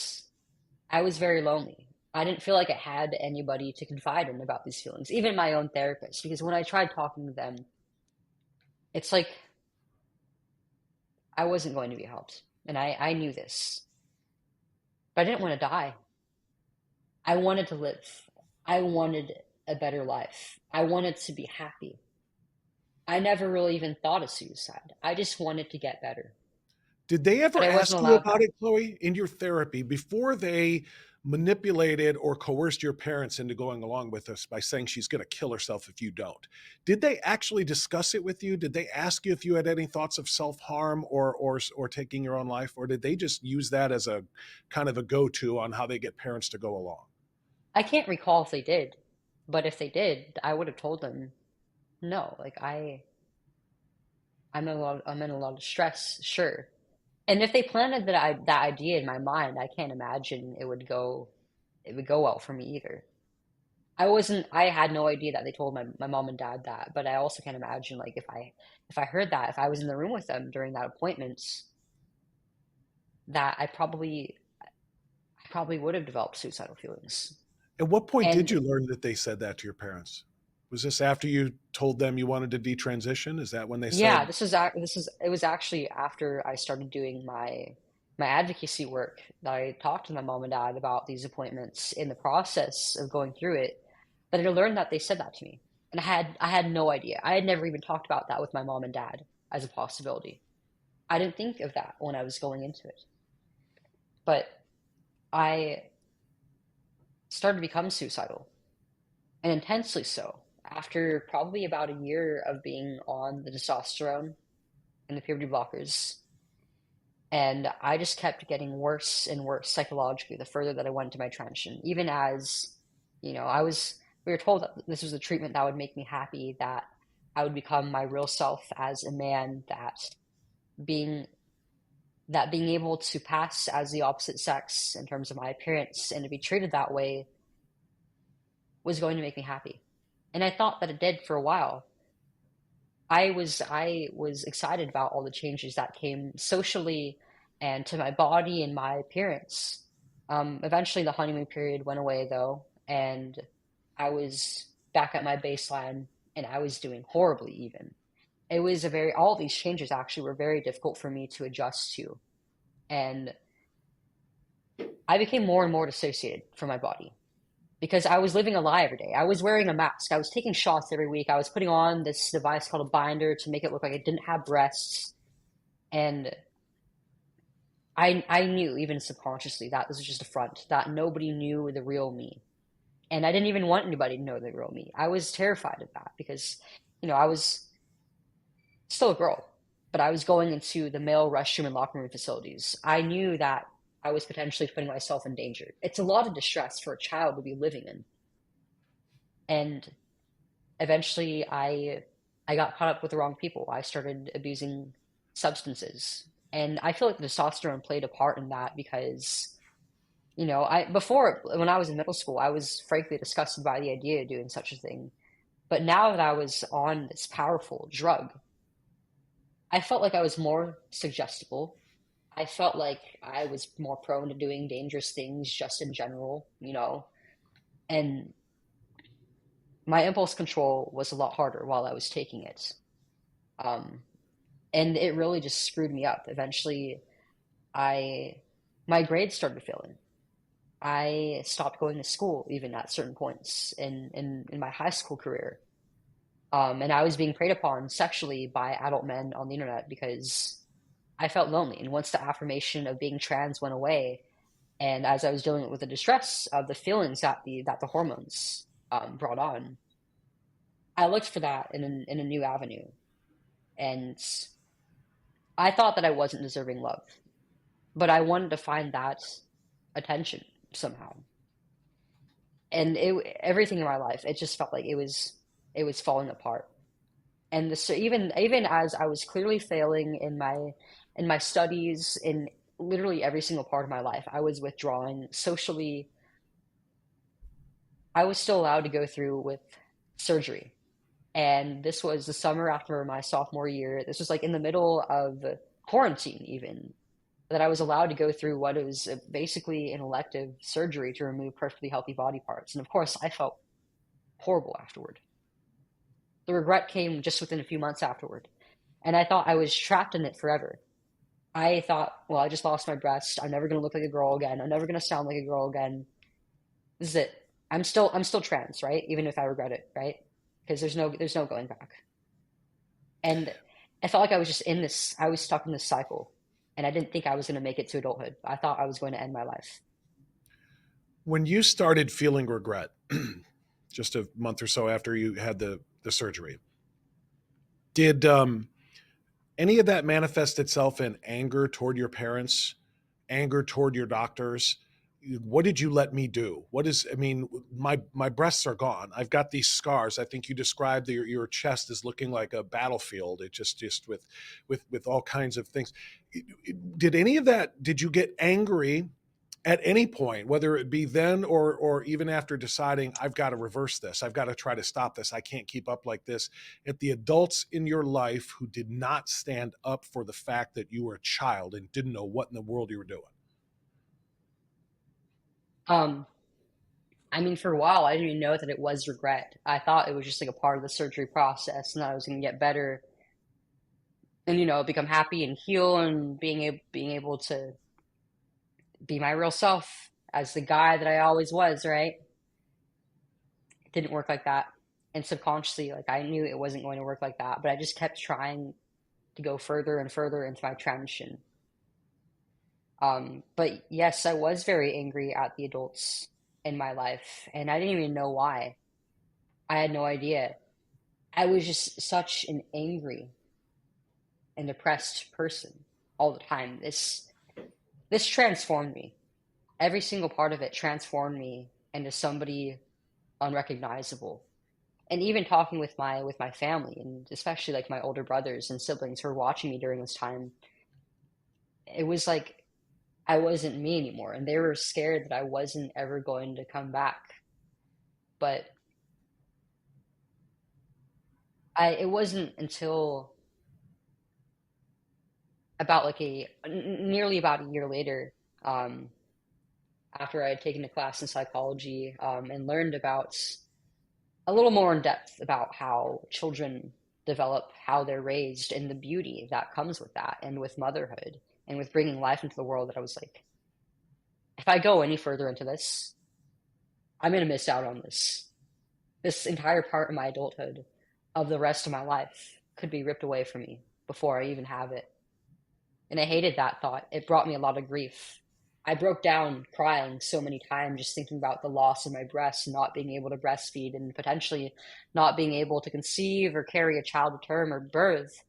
I was very lonely. I didn't feel like I had anybody to confide in about these feelings, even my own therapist, because when I tried talking to them, it's like I wasn't going to be helped. And I knew this, but I didn't want to die. I wanted to live. I wanted a better life. I wanted to be happy. I never really even thought of suicide. I just wanted to get better, Did they but ever I wasn't ask you allowed about that. it, Chloe, in your therapy before they manipulated or coerced your parents into going along with this by saying she's going to kill herself if you don't? Did they actually discuss it with you? Did they ask you if you had any thoughts of self-harm or taking your own life, or did they just use that as a kind of a go-to on how they get parents to go along? I can't recall if they did, but if they did, I would have told them no. Like I'm in a lot of stress, sure. And if they planted that idea in my mind, I can't imagine it would go well for me either. I had no idea that they told my mom and dad that, but I also can't imagine like if I heard that, if I was in the room with them during that appointment, that I probably would have developed suicidal feelings. At what point did And you learn that they said that to your parents? Was this after you told them you wanted to detransition? Is that when they yeah, said, this is it was actually after I started doing my advocacy work that I talked to my mom and dad about these appointments in the process of going through it, that I learned that they said that to me. And I had no idea. I had never even talked about that with my mom and dad as a possibility. I didn't think of that when I was going into it. But I started to become suicidal, and intensely so, after probably about a year of being on the testosterone and the puberty blockers. And I just kept getting worse and worse psychologically the further that I went into my transition. Even as, we were told that this was a treatment that would make me happy, that I would become my real self as a man, being being able to pass as the opposite sex in terms of my appearance and to be treated that way was going to make me happy. And I thought that it did for a while. I was excited about all the changes that came socially and to my body and my appearance. Eventually, the honeymoon period went away though, and I was back at my baseline, and I was doing horribly. Even it was a very all these changes actually were very difficult for me to adjust to, and I became more and more dissociated from my body because I was living a lie every day. I was wearing a mask. I was taking shots every week. I was putting on this device called a binder to make it look like I didn't have breasts. And I knew, even subconsciously, that this was just a front, that nobody knew the real me. And I didn't even want anybody to know the real me. I was terrified of that because, I was still a girl, but I was going into the male restroom and locker room facilities. I knew that I was potentially putting myself in danger. It's a lot of distress for a child to be living in. And eventually I got caught up with the wrong people. I started abusing substances. And I feel like the testosterone played a part in that because, I before when I was in middle school, I was frankly disgusted by the idea of doing such a thing. But now that I was on this powerful drug, I felt like I was more suggestible. I felt like I was more prone to doing dangerous things just in general, and my impulse control was a lot harder while I was taking it. Um, and it really just screwed me up. Eventually, I my grades started failing. I stopped going to school even at certain points in my high school career. And I was being preyed upon sexually by adult men on the internet because I felt lonely. And once the affirmation of being trans went away, and as I was dealing with the distress of the feelings that the hormones brought on, I looked for that in a new avenue. And I thought that I wasn't deserving love, but I wanted to find that attention somehow. And everything in my life, it just felt like it was falling apart. And so even as I was clearly failing in my studies, in literally every single part of my life, I was withdrawing socially. I was still allowed to go through with surgery. And this was the summer after my sophomore year. This was like in the middle of quarantine, even, that I was allowed to go through what was basically an elective surgery to remove perfectly healthy body parts. And of course, I felt horrible afterward. The regret came just within a few months afterward. And I thought I was trapped in it forever. I thought, well, I just lost my breast. I'm never going to look like a girl again. I'm never going to sound like a girl again. This is it. I'm still trans, right? Even if I regret it, right? Because there's no going back. And I felt like I was just I was stuck in this cycle. And I didn't think I was going to make it to adulthood. I thought I was going to end my life. when you started feeling regret, just a month or so after you had the surgery, did any of that manifest itself in anger toward your parents, anger toward your doctors? what did you let me do? What is, I mean, my breasts are gone. I've got these scars. I think you described your chest as looking like a battlefield. It just with all kinds of things. Did any of that, did you get angry at any point, whether it be then or even after deciding I've got to reverse this, I've got to try to stop this, I can't keep up like this, at the adults in your life who did not stand up for the fact that you were a child and didn't know what in the world you were doing? Um, I mean, for a while, I didn't even know that it was regret. I thought it was just like a part of the surgery process, and that I was going to get better and become happy and heal and being able to be my real self as the guy that I always was, right? It didn't work like that. And subconsciously, like I knew it wasn't going to work like that, but I just kept trying to go further and further into my transition. But yes, I was very angry at the adults in my life, and I didn't even know why. I had no idea. I was just such an angry and depressed person all the time. This transformed me. Every single part of it transformed me into somebody unrecognizable. And even talking with my family, and especially like my older brothers and siblings who were watching me during this time, it was like I wasn't me anymore, and they were scared that I wasn't ever going to come back. But it wasn't until about like nearly about a year later, um, after I had taken a class in psychology, and learned about a little more in depth about how children develop, how they're raised, and the beauty that comes with that, and with motherhood, and with bringing life into the world, that I was like, if I go any further into this, I'm going to miss out on this entire part of my adulthood, of the rest of my life, could be ripped away from me before I even have it. And I hated that thought. It brought me a lot of grief. I broke down crying so many times just thinking about the loss of my breasts and not being able to breastfeed and potentially not being able to conceive or carry a child to term or birth.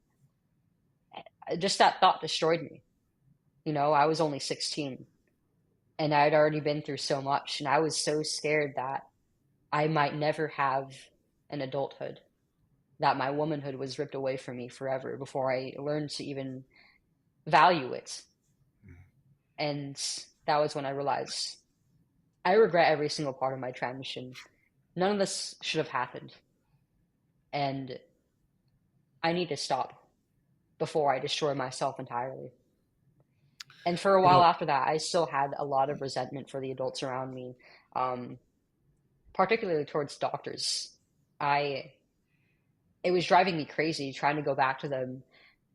Just that thought destroyed me. I was only 16 and I'd already been through so much, and I was so scared that I might never have an adulthood, that my womanhood was ripped away from me forever before I learned to even value it. And that was when I realized I regret every single part of my transition. None of this should have happened. And I need to stop before I destroy myself entirely. And for a You while know, after that, I still had a lot of resentment for the adults around me, um, particularly towards doctors. I It was driving me crazy trying to go back to them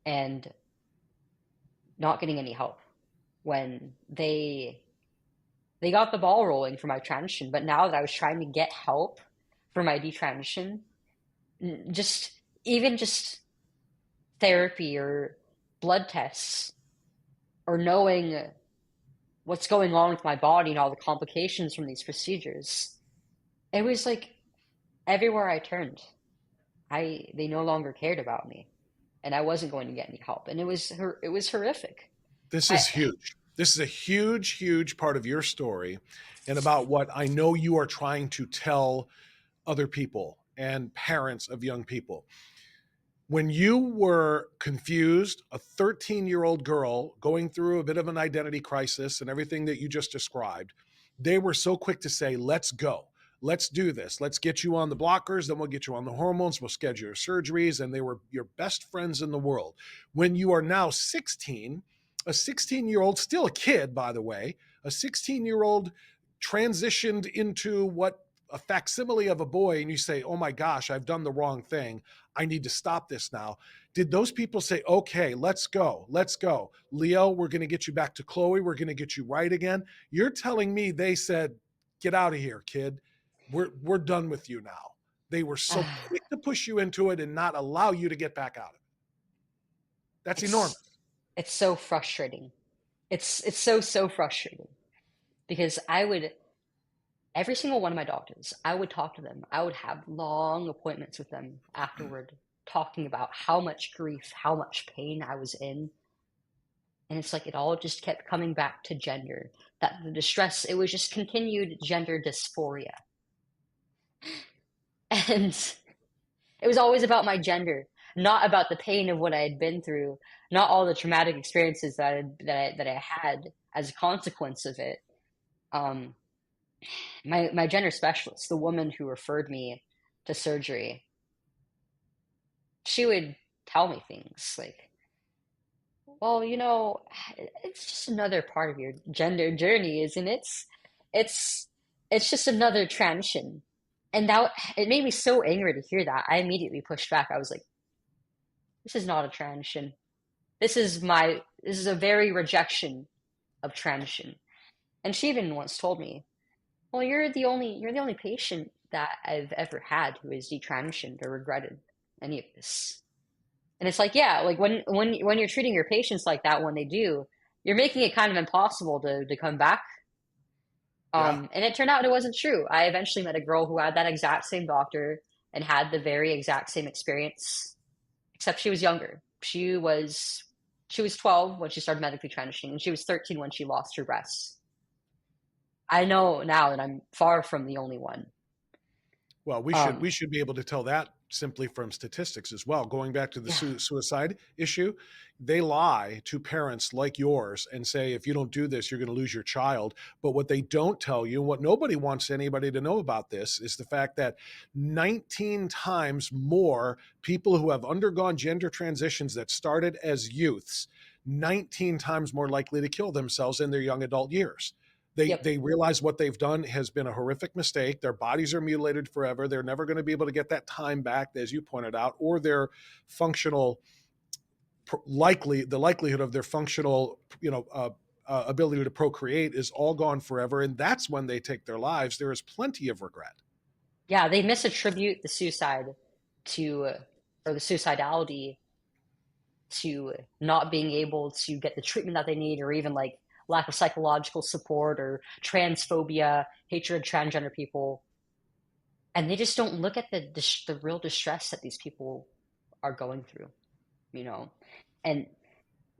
and not getting any help when they got the ball rolling for my transition. But now that I was trying to get help for my detransition, just even just therapy or blood tests or knowing what's going on with my body and all the complications from these procedures, it was like everywhere I turned, they no longer cared about me, and I wasn't going to get any help, and it was horrific. this I is huge. This is a huge, huge part of your story and about what I know you are trying to tell other people and parents of young people. When you were confused, a 13-year-old girl going through a bit of an identity crisis and everything that you just described, they were so quick to say, let's go. Let's do this. Let's get you on the blockers. Then we'll get you on the hormones. We'll schedule your surgeries. And they were your best friends in the world. When you are now 16, a 16-year-old, still a kid, by the way, a 16-year-old transitioned into what a facsimile of a boy, and you say, oh my gosh, I've done the wrong thing. I need to stop this now. Did those people say, okay, let's go, let's go. Leo, we're going to get you back to Chloe. We're going to get you right again. You're telling me they said, get out of here, kid. We're done with you now. They were so quick to push you into it and not allow you to get back out of it. That's enormous. it's it's so frustrating. It's so frustrating because I would every single one of my doctors, I would talk to them. I would have long appointments with them afterward, talking about how much grief, how much pain I was in, And it's like it all just kept coming back to gender. That the distress, it was just continued gender dysphoria. And it was always about my gender, not about the pain of what I had been through, not all the traumatic experiences that I had as a consequence of it. Um, my gender specialist, the woman who referred me to surgery, she would tell me things like, well, it's just another part of your gender journey, isn't it? It's it's just another transition. And that it made me so angry to hear that. I immediately pushed back. I was like, this is not a transition. This is a very rejection of transition. And she even once told me, well, you're the only patient that I've ever had who has detransitioned or regretted any of this. And it's like, yeah, like when you're treating your patients like that when they do, you're making it kind of impossible to come back. Yeah. And it turned out it wasn't true. I eventually met a girl who had that exact same doctor and had the very exact same experience, except she was younger. She was 12 when she started medically transitioning, and she was 13 when she lost her breasts. I know now that I'm far from the only one. Well, we Um, should be able to tell that simply from statistics as well. Going back to the yeah, suicide issue, they lie to parents like yours and say, if you don't do this, you're going to lose your child. But what they don't tell you, and what nobody wants anybody to know about this, is the fact that 19 times more people who have undergone gender transitions that started as youths, 19 times more likely to kill themselves in their young adult years. yep, They realize what they've done has been a horrific mistake. Their bodies are mutilated forever. They're never going to be able to get that time back, as you pointed out, or their functional the likelihood of their functional ability to procreate is all gone forever, and that's when they take their lives. There is plenty of regret. yeah, they misattribute the suicide to, or the suicidality to not being able to get the treatment that they need, or even like lack of psychological support or transphobia, hatred of transgender people. And they just don't look at the real distress that these people are going through, you know. And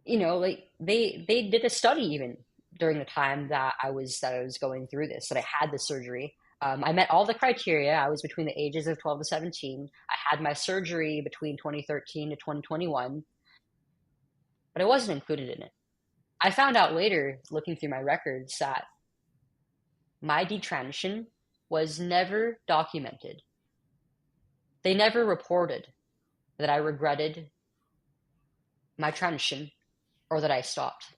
like they did a study even during the time that I was going through this, that I had the surgery. I met all the criteria. I was between the ages of 12 to 17. I had my surgery between 2013 to 2021, but I wasn't included in it. I found out later, looking through my records, that my detransition was never documented. They never reported that I regretted my transition or that I stopped,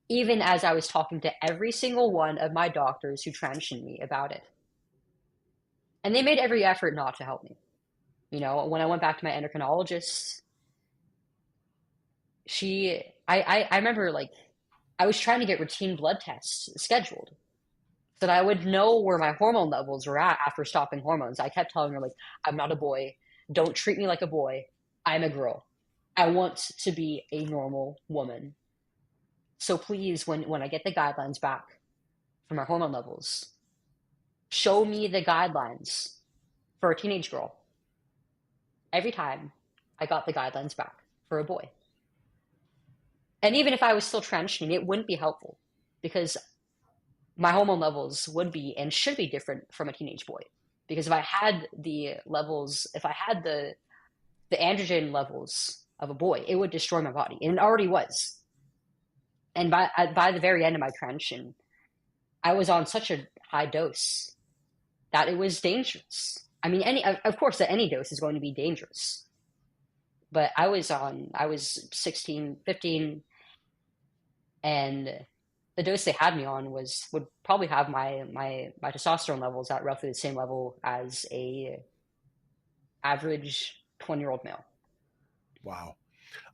even as I was talking to every single one of my doctors who transitioned me about it. And they made every effort not to help me. When I went back to my endocrinologist, I remember, like, I was trying to get routine blood tests scheduled so that I would know where my hormone levels were at after stopping hormones. I kept telling her, like, I'm not a boy. Don't treat me like a boy. I'm a girl. I want to be a normal woman. So please, when I get the guidelines back for my hormone levels, show me the guidelines for a teenage girl. Every time I got the guidelines back for a boy. And even if I was still transitioning, it wouldn't be helpful because my hormone levels would be and should be different from a teenage boy. Because if I had the androgen levels of a boy, it would destroy my body, and it already was. And by the very end of my transition, I was on such a high dose that it was dangerous. I mean, of course, that any dose is going to be dangerous. But I was 16, 15, and the dose they had me on would probably have my testosterone levels at roughly the same level as a average 20-year-old male. Wow.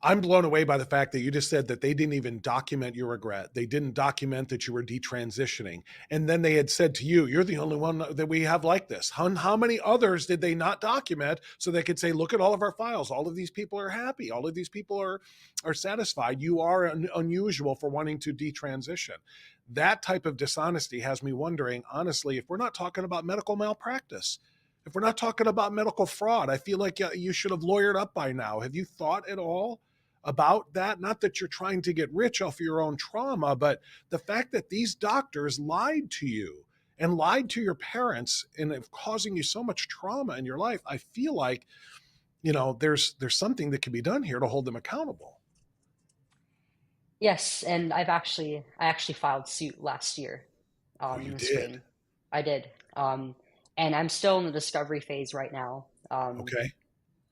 I'm blown away by the fact that you just said that they didn't even document your regret. They didn't document that you were detransitioning. And then they had said to you, you're the only one that we have like this. How many others did they not document so they could say, look at all of our files. All of these people are happy. All of these people are satisfied. You are unusual for wanting to detransition. That type of dishonesty has me wondering, honestly, if we're not talking about medical malpractice, if we're not talking about medical fraud, I feel like you should have lawyered up by now. Have you thought at all about that. Not that you're trying to get rich off your own trauma, but the fact that these doctors lied to you and lied to your parents and have causing you so much trauma in your life. I feel like, there's something that can be done here to hold them accountable. Yes, and I actually filed suit last year, Oh, you in the did. spring. I did. And I'm still in the discovery phase right now. Okay.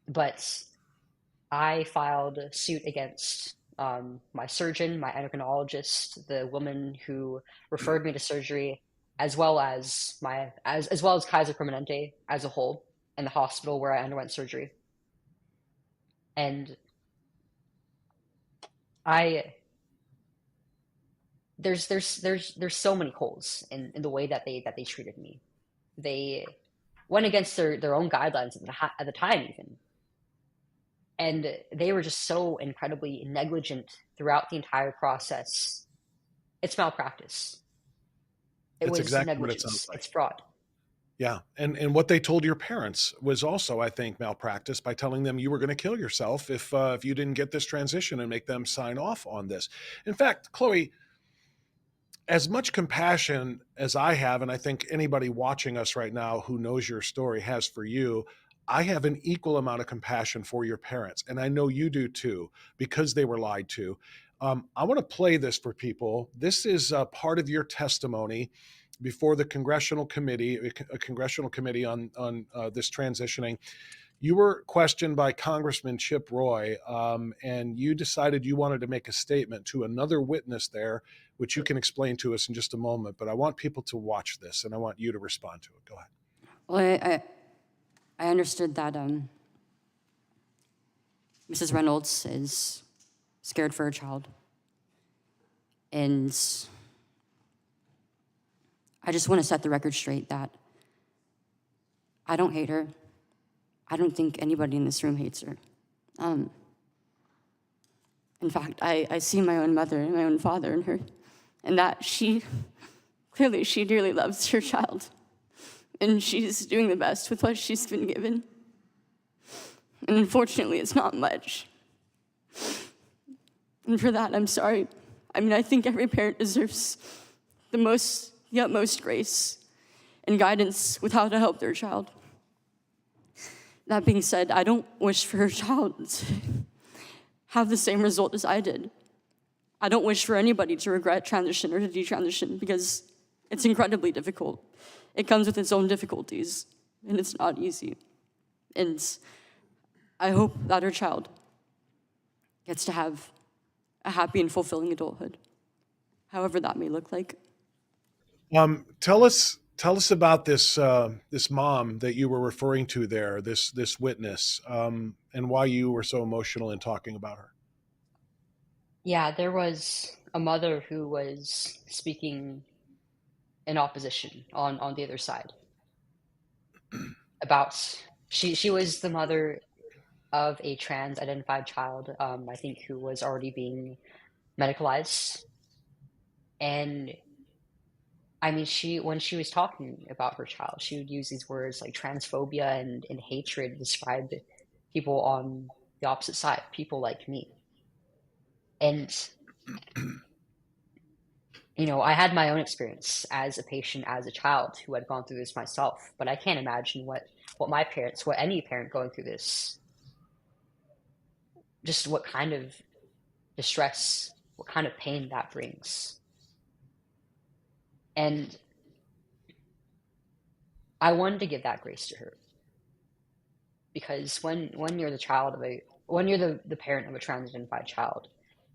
But I filed a suit against my surgeon, my endocrinologist, the woman who referred me to surgery, as well as Kaiser Permanente as a whole, and the hospital where I underwent surgery. And I there's so many holes in the way that they treated me. They went against their own guidelines at the time even, and they were just so incredibly negligent throughout the entire process. It's malpractice. It It's was exactly what it sounds negligence. like. It's fraud. Yeah, and what they told your parents was also, I think, malpractice by telling them you were going to kill yourself if you didn't get this transition and make them sign off on this. In fact, Chloe, as much compassion as I have, and I think anybody watching us right now who knows your story has for you, I have an equal amount of compassion for your parents. And I know you do too, because they were lied to. I want to play this for people. This is part of your testimony before the congressional committee, a congressional committee on this transitioning. You were questioned by Congressman Chip Roy, and you decided you wanted to make a statement to another witness there, which you can explain to us in just a moment. But I want people to watch this, and I want you to respond to it. Go ahead. Well, I understood that Mrs. Reynolds is scared for her child. And I just want to set the record straight that I don't hate her. I don't think anybody in this room hates her. In fact, I see my own mother and my own father in her, and that she dearly loves her child. And she's doing the best with what she's been given. And unfortunately, it's not much. And for that, I'm sorry. I mean, I think every parent deserves the utmost grace and guidance with how to help their child. That being said, I don't wish for her child to have the same result as I did. I don't wish for anybody to regret transition or to detransition because it's incredibly difficult. It comes with its own difficulties, and it's not easy. And I hope that her child gets to have a happy and fulfilling adulthood, however that may look like. Tell us about this mom that you were referring to there, this witness, and why you were so emotional in talking about her. Yeah, there was a mother who was speaking in opposition on the other side about she was the mother of a trans identified child, I think, who was already being medicalized. And I mean, when she was talking about her child, she would use these words like transphobia and hatred to describe people on the opposite side, people like me. And I had my own experience as a patient, as a child who had gone through this myself, but I can't imagine what any parent going through this, just what kind of distress, what kind of pain that brings. And I wanted to give that grace to her because when you're the parent of a trans-identified child,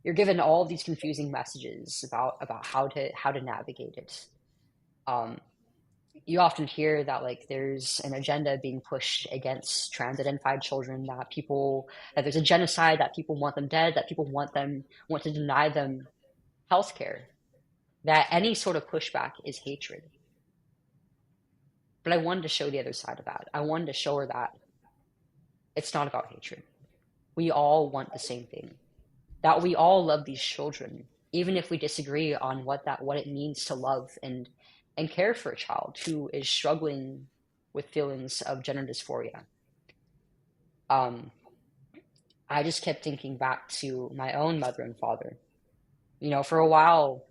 you're given all these confusing messages about how to navigate it. You often hear that like there's an agenda being pushed against trans-identified children, that there's a genocide, that people want them dead, that people want to deny them healthcare, that any sort of pushback is hatred. But I wanted to show the other side of that. I wanted to show her that it's not about hatred. We all want the same thing. That we all love these children, even if we disagree on what it means to love and care for a child who is struggling with feelings of gender dysphoria. I just kept thinking back to my own mother and father. For a while,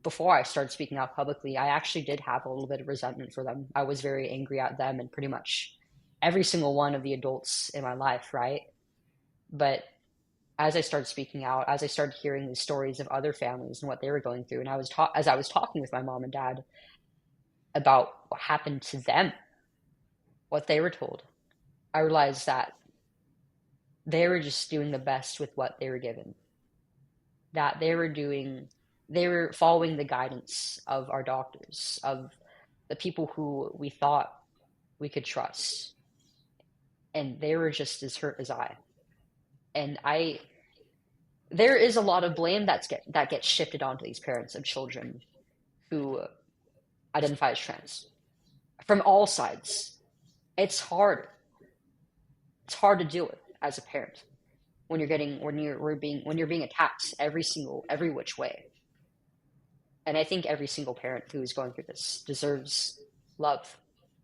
before I started speaking out publicly, I actually did have a little bit of resentment for them. I was very angry at them and pretty much every single one of the adults in my life, right? But as I started speaking out, as I started hearing these stories of other families and what they were going through, and as I was talking with my mom and dad about what happened to them, what they were told, I realized that they were just doing the best with what they were given. That they were following the guidance of our doctors, of the people who we thought we could trust, and they were just as hurt as I. And there is a lot of blame that gets shifted onto these parents of children who identify as trans from all sides. It's hard. It's hard to deal with as a parent when you're being attacked every which way. And I think every single parent who is going through this deserves love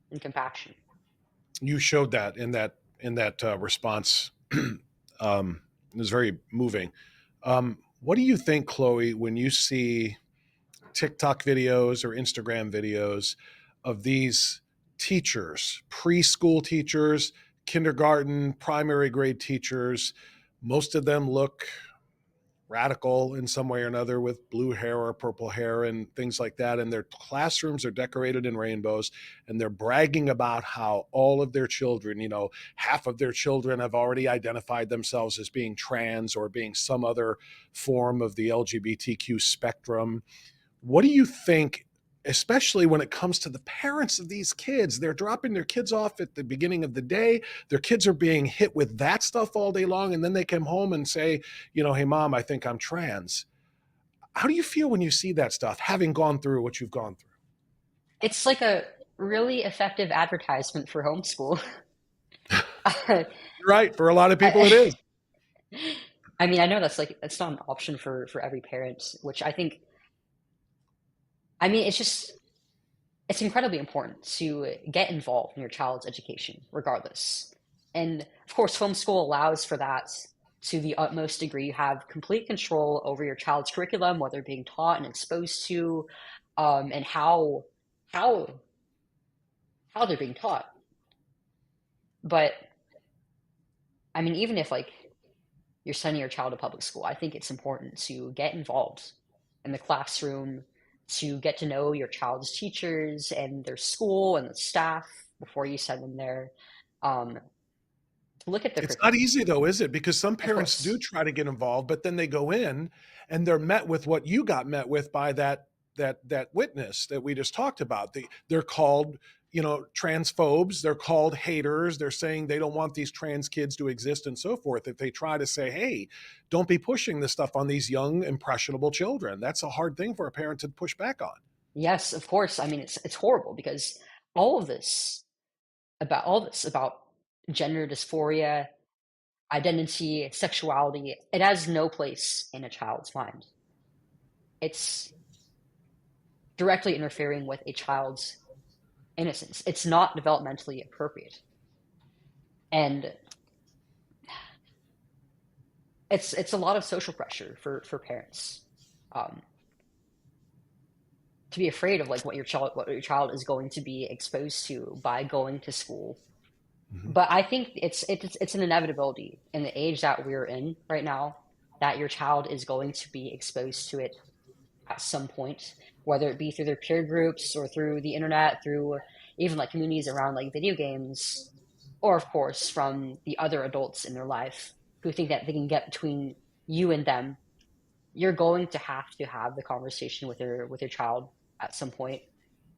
and compassion. You showed that in that response. It was very moving. What do you think, Chloe, when you see TikTok videos or Instagram videos of these teachers, preschool teachers, kindergarten, primary grade teachers? Most of them look radical in some way or another with blue hair or purple hair and things like that. And their classrooms are decorated in rainbows. And they're bragging about how all of their children, half of their children have already identified themselves as being trans or being some other form of the LGBTQ spectrum. What do you think, especially when it comes to the parents of these kids? They're dropping their kids off at the beginning of the day. Their kids are being hit with that stuff all day long. And then they come home and say, hey, mom, I think I'm trans. How do you feel when you see that stuff, having gone through what you've gone through? It's like a really effective advertisement for homeschool. I, You're right. For a lot of people, it is. I mean, I know that's not an option for every parent, which I mean, it's incredibly important to get involved in your child's education, regardless. And of course, homeschool allows for that to the utmost degree. You have complete control over your child's curriculum, what they're being taught and exposed to, and how how they're being taught. But I mean, even if like you're sending your child to public school, I think it's important to get involved in the classroom, to get to know your child's teachers and their school and the staff before you send them there. Um, to look at the It's not curriculum, easy though, is it? Because some of parents do course. try to get involved, but then they go in and they're met with what you got met with by that witness that we just talked about. They're called, transphobes. They're called haters. They're saying they don't want these trans kids to exist and so forth. If they try to say, hey, don't be pushing this stuff on these young, impressionable children. That's a hard thing for a parent to push back on. Yes, of course. I mean, it's horrible because all of this about gender dysphoria, identity, sexuality, it has no place in a child's mind. It's directly interfering with a child's innocence. It's not developmentally appropriate. And it's a lot of social pressure for parents um, to be afraid of like what your child is going to be exposed to by going to school. Mhm. But I think it's an inevitability in the age that we're in right now that your child is going to be exposed to it at some point, whether it be through their peer groups or through the internet, through even like communities around like video games, or of course from the other adults in their life who think that they can get between you and them. You're going to have the conversation with your child at some point,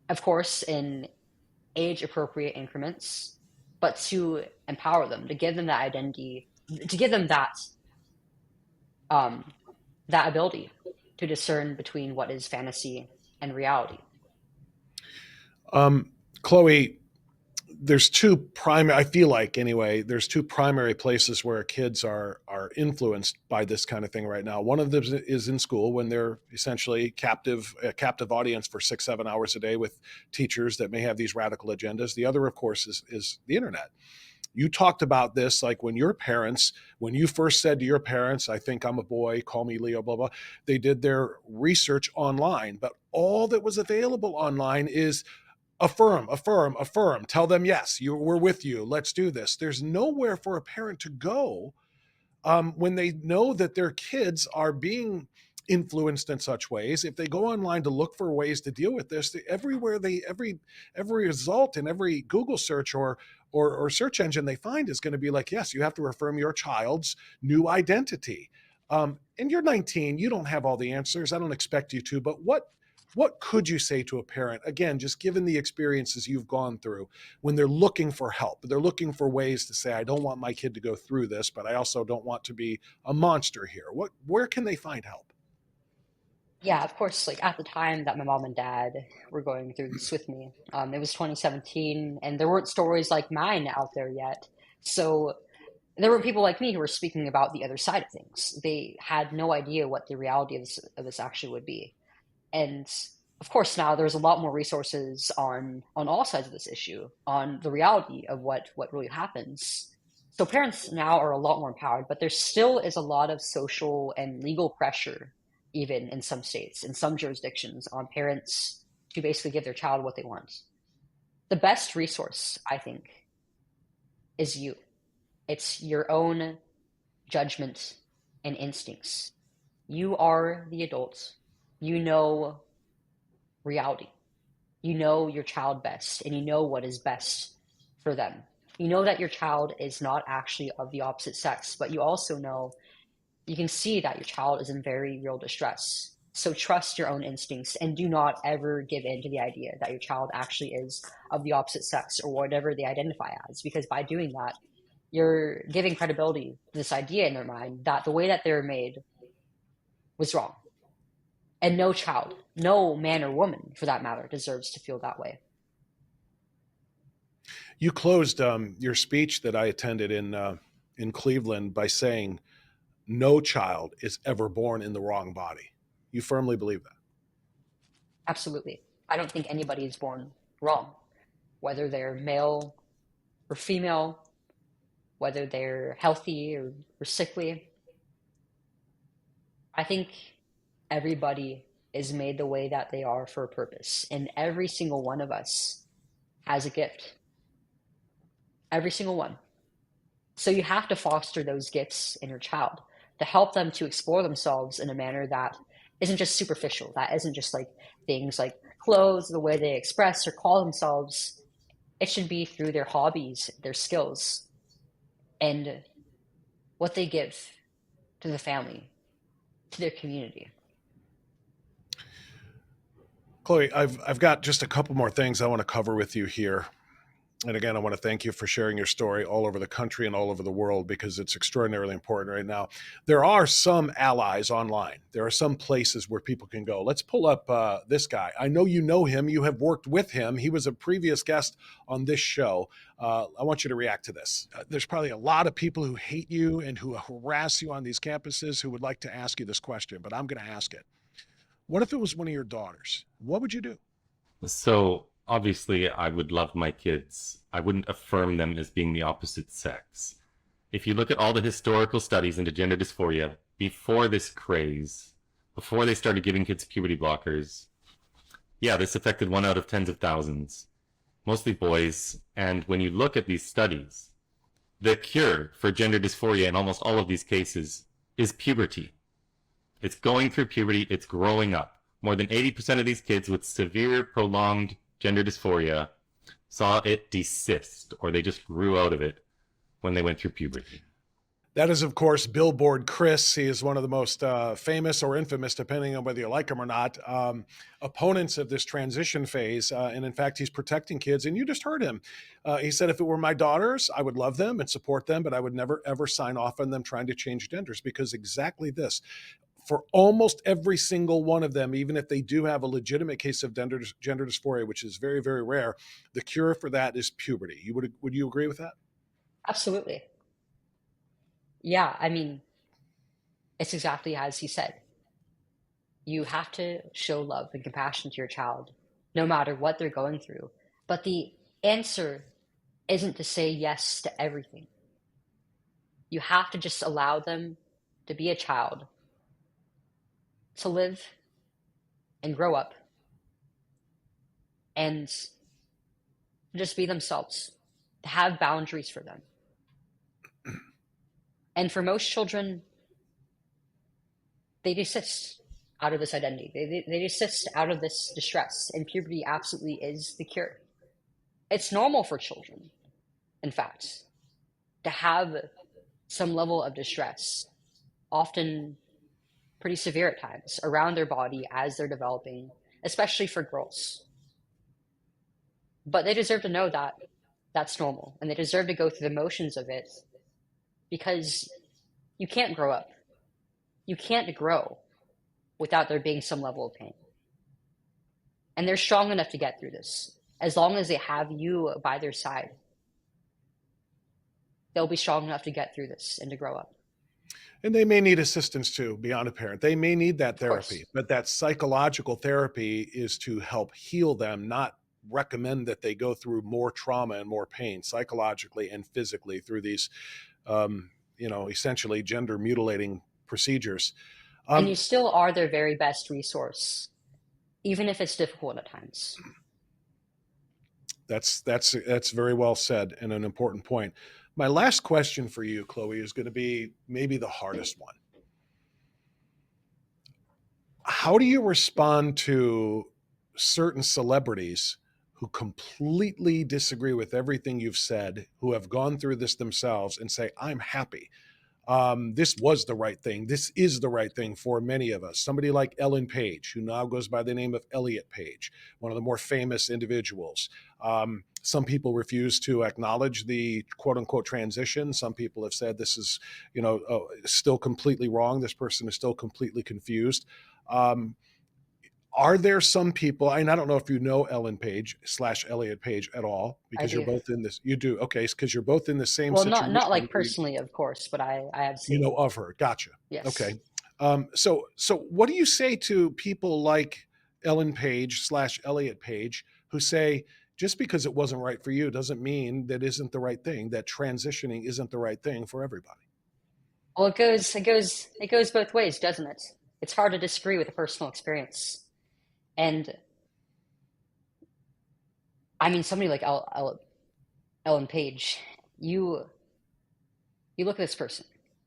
of course, in age appropriate increments, but to empower them, to give them that identity, to give them um, that ability to discern between what is fantasy and reality. Um, Chloe, there's two primary, I feel like anyway, there's two primary places where kids are influenced by this kind of thing right now. One of them is in school when they're essentially a captive audience for 6 7 hours a day with teachers that may have these radical agendas. The other, of course, is the internet. You talked about this, like when your parents, when you first said to your parents, I think I'm a boy, call me Leo, blah, blah, they did their research online, but all that was available online is affirm, affirm, affirm. Tell them, yes, we're with you. Let's do this. There's nowhere for a parent to go when they know that their kids are being influenced in such ways. If they go online to look for ways to deal with this, everywhere every result in every Google search or search engine they find is going to be like, yes, you have to affirm your child's new identity. And you're 19, you don't have all the answers. I don't expect you to, but what could you say to a parent, again, just given the experiences you've gone through, when they're looking for help? They're looking for ways to say, I don't want my kid to go through this, but I also don't want to be a monster here. Where can they find help? Yeah, of course, like at the time that my mom and dad were going through this with me, it was 2017, and there weren't stories like mine out there yet. So there were people like me who were speaking about the other side of things. They had no idea what the reality of this actually would be. And of course, now there's a lot more resources on all sides of this issue, on the reality of what really happens. So parents now are a lot more empowered, but there still is a lot of social and legal pressure, even in some states, in some jurisdictions, on parents to basically give their child what they want. The best resource, I think, is you. It's your own judgment and instincts. You are the adult. You know reality. You know your child best, and you know what is best for them. You know that your child is not actually of the opposite sex, but you also know, you can see that your child is in very real distress. So trust your own instincts and do not ever give in to the idea that your child actually is of the opposite sex or whatever they identify as, because by doing that, you're giving credibility to this idea in their mind that the way that they were made was wrong. And no child, no man or woman for that matter, deserves to feel that way. You closed your speech that I attended in Cleveland by saying, no child is ever born in the wrong body. You firmly believe that? Absolutely. I don't think anybody is born wrong, whether they're male or female, whether they're healthy or sickly. I think everybody is made the way that they are for a purpose, and every single one of us has a gift. Every single one. So you have to foster those gifts in your child to help them to explore themselves in a manner that isn't just superficial, that isn't just like things like clothes, the way they express or call themselves. It should be through their hobbies, their skills, and what they give to the family, to their community. Chloe, I've got just a couple more things I want to cover with you here. And again, I want to thank you for sharing your story all over the country and all over the world, because it's extraordinarily important right now. There are some allies online. There are some places where people can go. Let's pull up this guy. I know you know him. You have worked with him. He was a previous guest on this show. I want you to react to this. There's probably a lot of people who hate you and who harass you on these campuses who would like to ask you this question, but I'm going to ask it. What if it was one of your daughters? What would you do? So obviously, I would love my kids. I wouldn't affirm them as being the opposite sex. If you look at all the historical studies into gender dysphoria, before this craze, before they started giving kids puberty blockers, yeah, this affected 1 out of tens of thousands, mostly boys. And when you look at these studies, the cure for gender dysphoria in almost all of these cases is puberty. It's going through puberty, it's growing up. More than 80% of these kids with severe, prolonged gender dysphoria saw it desist, or they just grew out of it when they went through puberty. That is, of course, Billboard Chris. He is one of the most famous or infamous, depending on whether you like him or not, opponents of this transition phase. And in fact, he's protecting kids. And you just heard him. He said, if it were my daughters, I would love them and support them, but I would never, ever sign off on them trying to change genders, because exactly this. For almost every single one of them, even if they do have a legitimate case of gender dysphoria, which is very, very rare, the cure for that is puberty. Would you agree with that? Absolutely. Yeah, I mean, it's exactly as he said. You have to show love and compassion to your child, no matter what they're going through. But the answer isn't to say yes to everything. You have to just allow them to be a child, to live and grow up and just be themselves, to have boundaries for them. And for most children, they desist out of this identity. They desist out of this distress, and puberty absolutely is the cure. It's normal for children, in fact, to have some level of distress, often pretty severe at times, around their body as they're developing, especially for girls. But they deserve to know that that's normal, and they deserve to go through the motions of it, because you can't grow up. You can't grow without there being some level of pain. And they're strong enough to get through this. As long as they have you by their side, they'll be strong enough to get through this and to grow up. And they may need assistance too, beyond a parent. They may need that Of therapy, course. but that psychological therapy is to help heal them, not recommend that they go through more trauma and more pain psychologically and physically through these, essentially gender mutilating procedures. And you still are their very best resource, even if it's difficult at times. That's very well said and an important point. My last question for you, Chloe, is going to be maybe the hardest one. How do you respond to certain celebrities who completely disagree with everything you've said, who have gone through this themselves and say, I'm happy. This was the right thing. This is the right thing for many of us. Somebody like Ellen Page, who now goes by the name of Elliot Page, one of the more famous individuals. Some people refuse to acknowledge the quote unquote transition. Some people have said this is, still completely wrong. This person is still completely confused. Are there some people, and I don't know if you know Ellen Page / Elliot Page at all, I because you're do. both in this, you do. Okay. Because you're both in the same Well, situation. not like where personally, of course, but I have you know seen. of her. Gotcha. Yes. Okay. So what do you say to people like Ellen Page / Elliot Page who say, just because it wasn't right for you doesn't mean that isn't the right thing, that transitioning isn't the right thing for everybody? Well, it goes both ways, doesn't it? It's hard to disagree with a personal experience. And I mean, somebody like Ellen Page, you look at this person,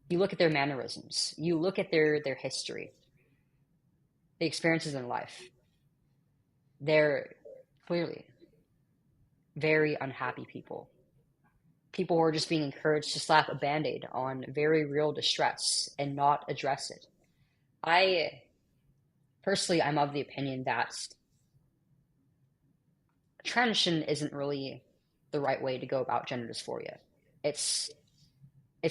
you look at their mannerisms, you look at their history, the experiences in life. They're clearly very unhappy people. People who are just being encouraged to slap a band-aid on very real distress and not address it. I personally, I'm of the opinion that transition isn't really the right way to go about gender dysphoria. It's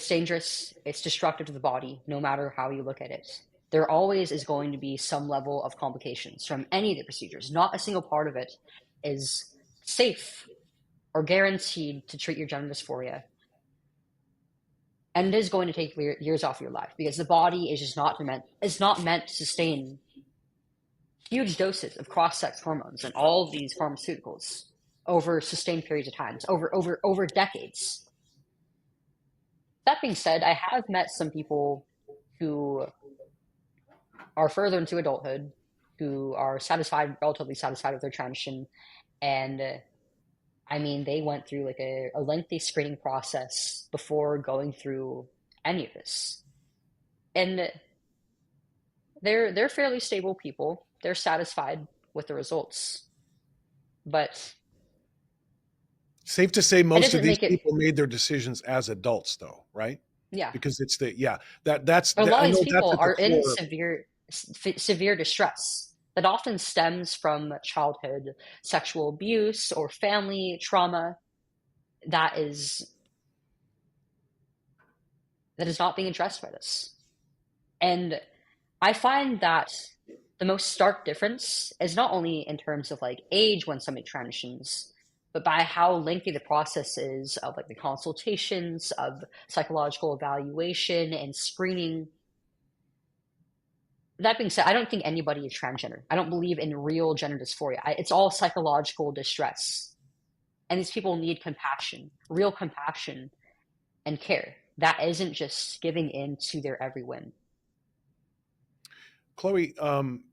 dangerous, it's destructive to the body, no matter how you look at it. There always is going to be some level of complications from any of the procedures. Not a single part of it is safe or guaranteed to treat your gender dysphoria. And it is going to take years off your life, because the body is just not meant to sustain huge doses of cross-sex hormones and all of these pharmaceuticals over sustained periods of time, over decades. That being said, I have met some people who are further into adulthood, who are relatively satisfied with their transition, and I mean, they went through like a lengthy screening process before going through any of this, and they're fairly stable people. They're satisfied with the results, but Safe to say it most of doesn't these make it. people made their decisions as adults, though, right? Yeah, Because it's the, yeah, but a lot I of these know that's people at the are in core. severe distress that often stems from childhood sexual abuse or family trauma that is not being addressed by this. And I find that the most stark difference is not only in terms of like age when somebody transitions, but by how lengthy the process is of like the consultations, of psychological evaluation and screening. That being said, I don't think anybody is transgender. I don't believe in real gender dysphoria. It's all psychological distress. And these people need compassion, real compassion and care. That isn't just giving in to their every whim. Chloe,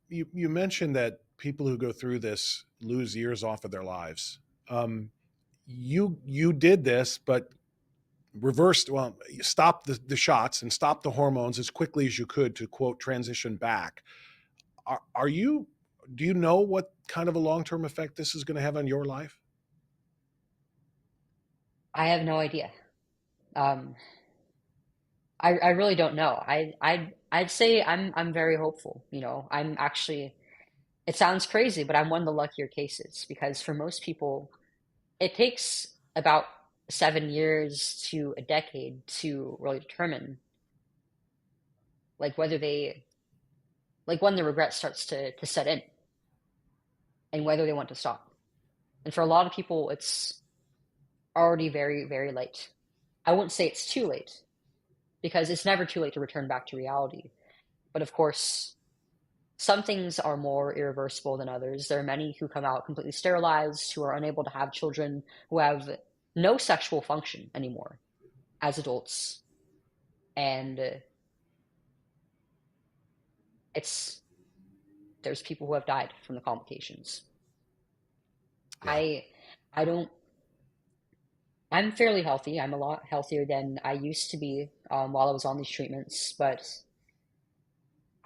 you mentioned that people who go through this lose years off of their lives. You did this, but reversed. Well, you stopped the shots and stopped the hormones as quickly as you could to quote transition back. Are you? Do you know what kind of a long term effect this is going to have on your life? I have no idea. Um, I really don't know. I'd say I'm very hopeful. You know, I'm actually. It sounds crazy, but I'm one of the luckier cases because for most people, it takes about 7 years to a decade to really determine like whether they like when the regret starts to set in and whether they want to stop. And for a lot of people, it's already very, very late. I wouldn't say it's too late because it's never too late to return back to reality. But of course, some things are more irreversible than others. There are many who come out completely sterilized, who are unable to have children, who have no sexual function anymore as adults. And it's there's people who have died from the complications. Yeah. I I don't I'm fairly healthy. I'm a lot healthier than I used to be while I was on these treatments, but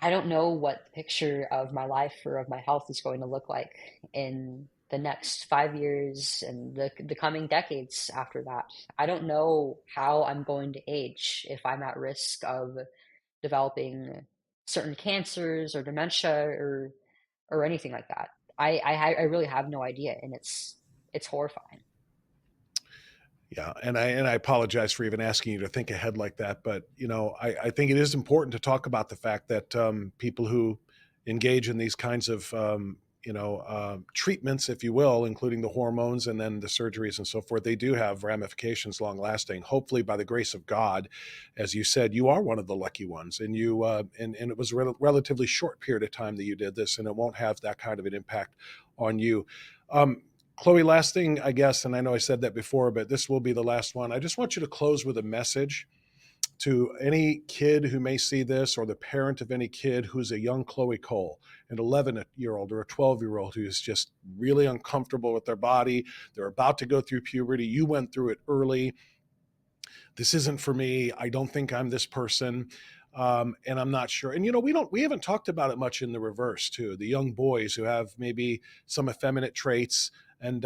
I don't know what the picture of my life or of my health is going to look like in the next 5 years and the coming decades after that. I don't know how I'm going to age if I'm at risk of developing certain cancers or dementia or anything like that. I really have no idea, and it's horrifying. Yeah, and I apologize for even asking you to think ahead like that, but I think it is important to talk about the fact that people who engage in these kinds of treatments, if you will, including the hormones and then the surgeries and so forth, they do have ramifications long lasting. Hopefully, by the grace of God, as you said, you are one of the lucky ones, and and it was a relatively short period of time that you did this, and it won't have that kind of an impact on you. Um, Chloe, last thing, I guess, and I know I said that before, but this will be the last one. I just want you to close with a message to any kid who may see this or the parent of any kid who's a young Chloe Cole, an 11-year-old or a 12-year-old who's just really uncomfortable with their body. They're about to go through puberty. You went through it early. This isn't for me. I don't think I'm this person. And I'm not sure. And we haven't talked about it much in the reverse too. The young boys who have maybe some effeminate traits and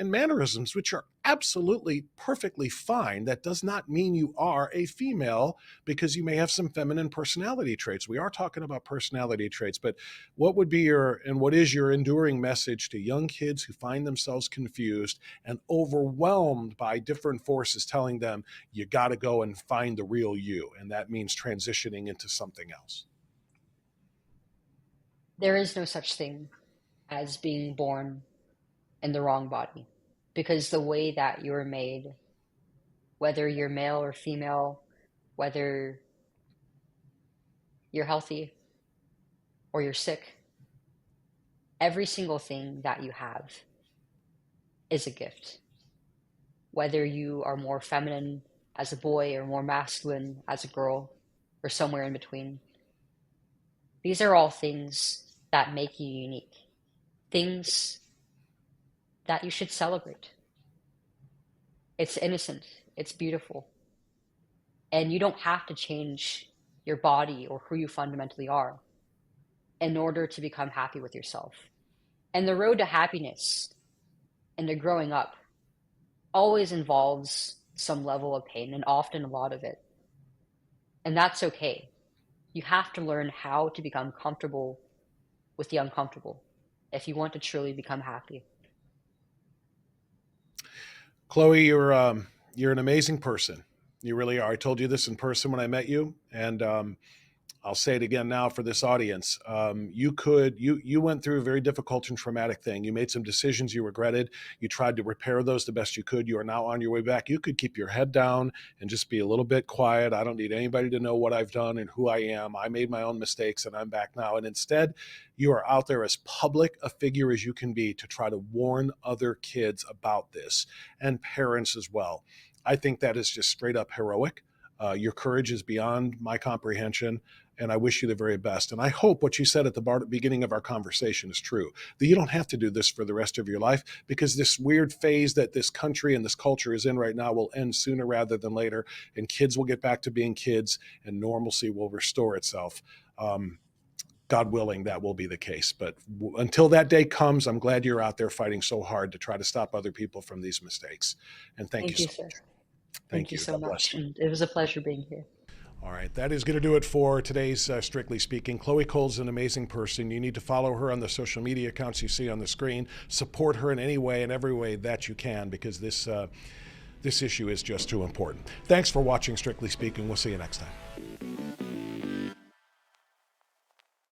mannerisms, which are absolutely perfectly fine. That does not mean you are a female because you may have some feminine personality traits. We are talking about personality traits, but what is your enduring message to young kids who find themselves confused and overwhelmed by different forces telling them you got to go and find the real you, and that means transitioning into something else? There is no such thing as being born in the wrong body because the way that you're made, whether you're male or female, whether you're healthy or you're sick, every single thing that you have is a gift. Whether you are more feminine as a boy or more masculine as a girl or somewhere in between, these are all things that make you unique, things that you should celebrate. It's innocent, it's beautiful, and you don't have to change your body or who you fundamentally are in order to become happy with yourself. And the road to happiness and to growing up always involves some level of pain and often a lot of it. And that's okay. You have to learn how to become comfortable with the uncomfortable if you want to truly become happy. Chloe, you're an amazing person. You really are. I told you this in person when I met you, and I'll say it again now for this audience. You went through a very difficult and traumatic thing. You made some decisions you regretted. You tried to repair those the best you could. You are now on your way back. You could keep your head down and just be a little bit quiet. I don't need anybody to know what I've done and who I am. I made my own mistakes and I'm back now. And instead, you are out there as public a figure as you can be to try to warn other kids about this, and parents as well. I think that is just straight up heroic. Your courage is beyond my comprehension, and I wish you the very best. And I hope what you said at the beginning of our conversation is true, that you don't have to do this for the rest of your life, because this weird phase that this country and this culture is in right now will end sooner rather than later, and kids will get back to being kids, and normalcy will restore itself. God willing, that will be the case. But until that day comes, I'm glad you're out there fighting so hard to try to stop other people from these mistakes. And thank you so sir. much. Thank you so much. And it was a pleasure being here. All right, that is going to do it for today's Strictly Speaking. Chloe Cole's an amazing person. You need to follow her on the social media accounts you see on the screen. Support her in any way, in every way that you can, because this issue is just too important. Thanks for watching Strictly Speaking. We'll see you next time.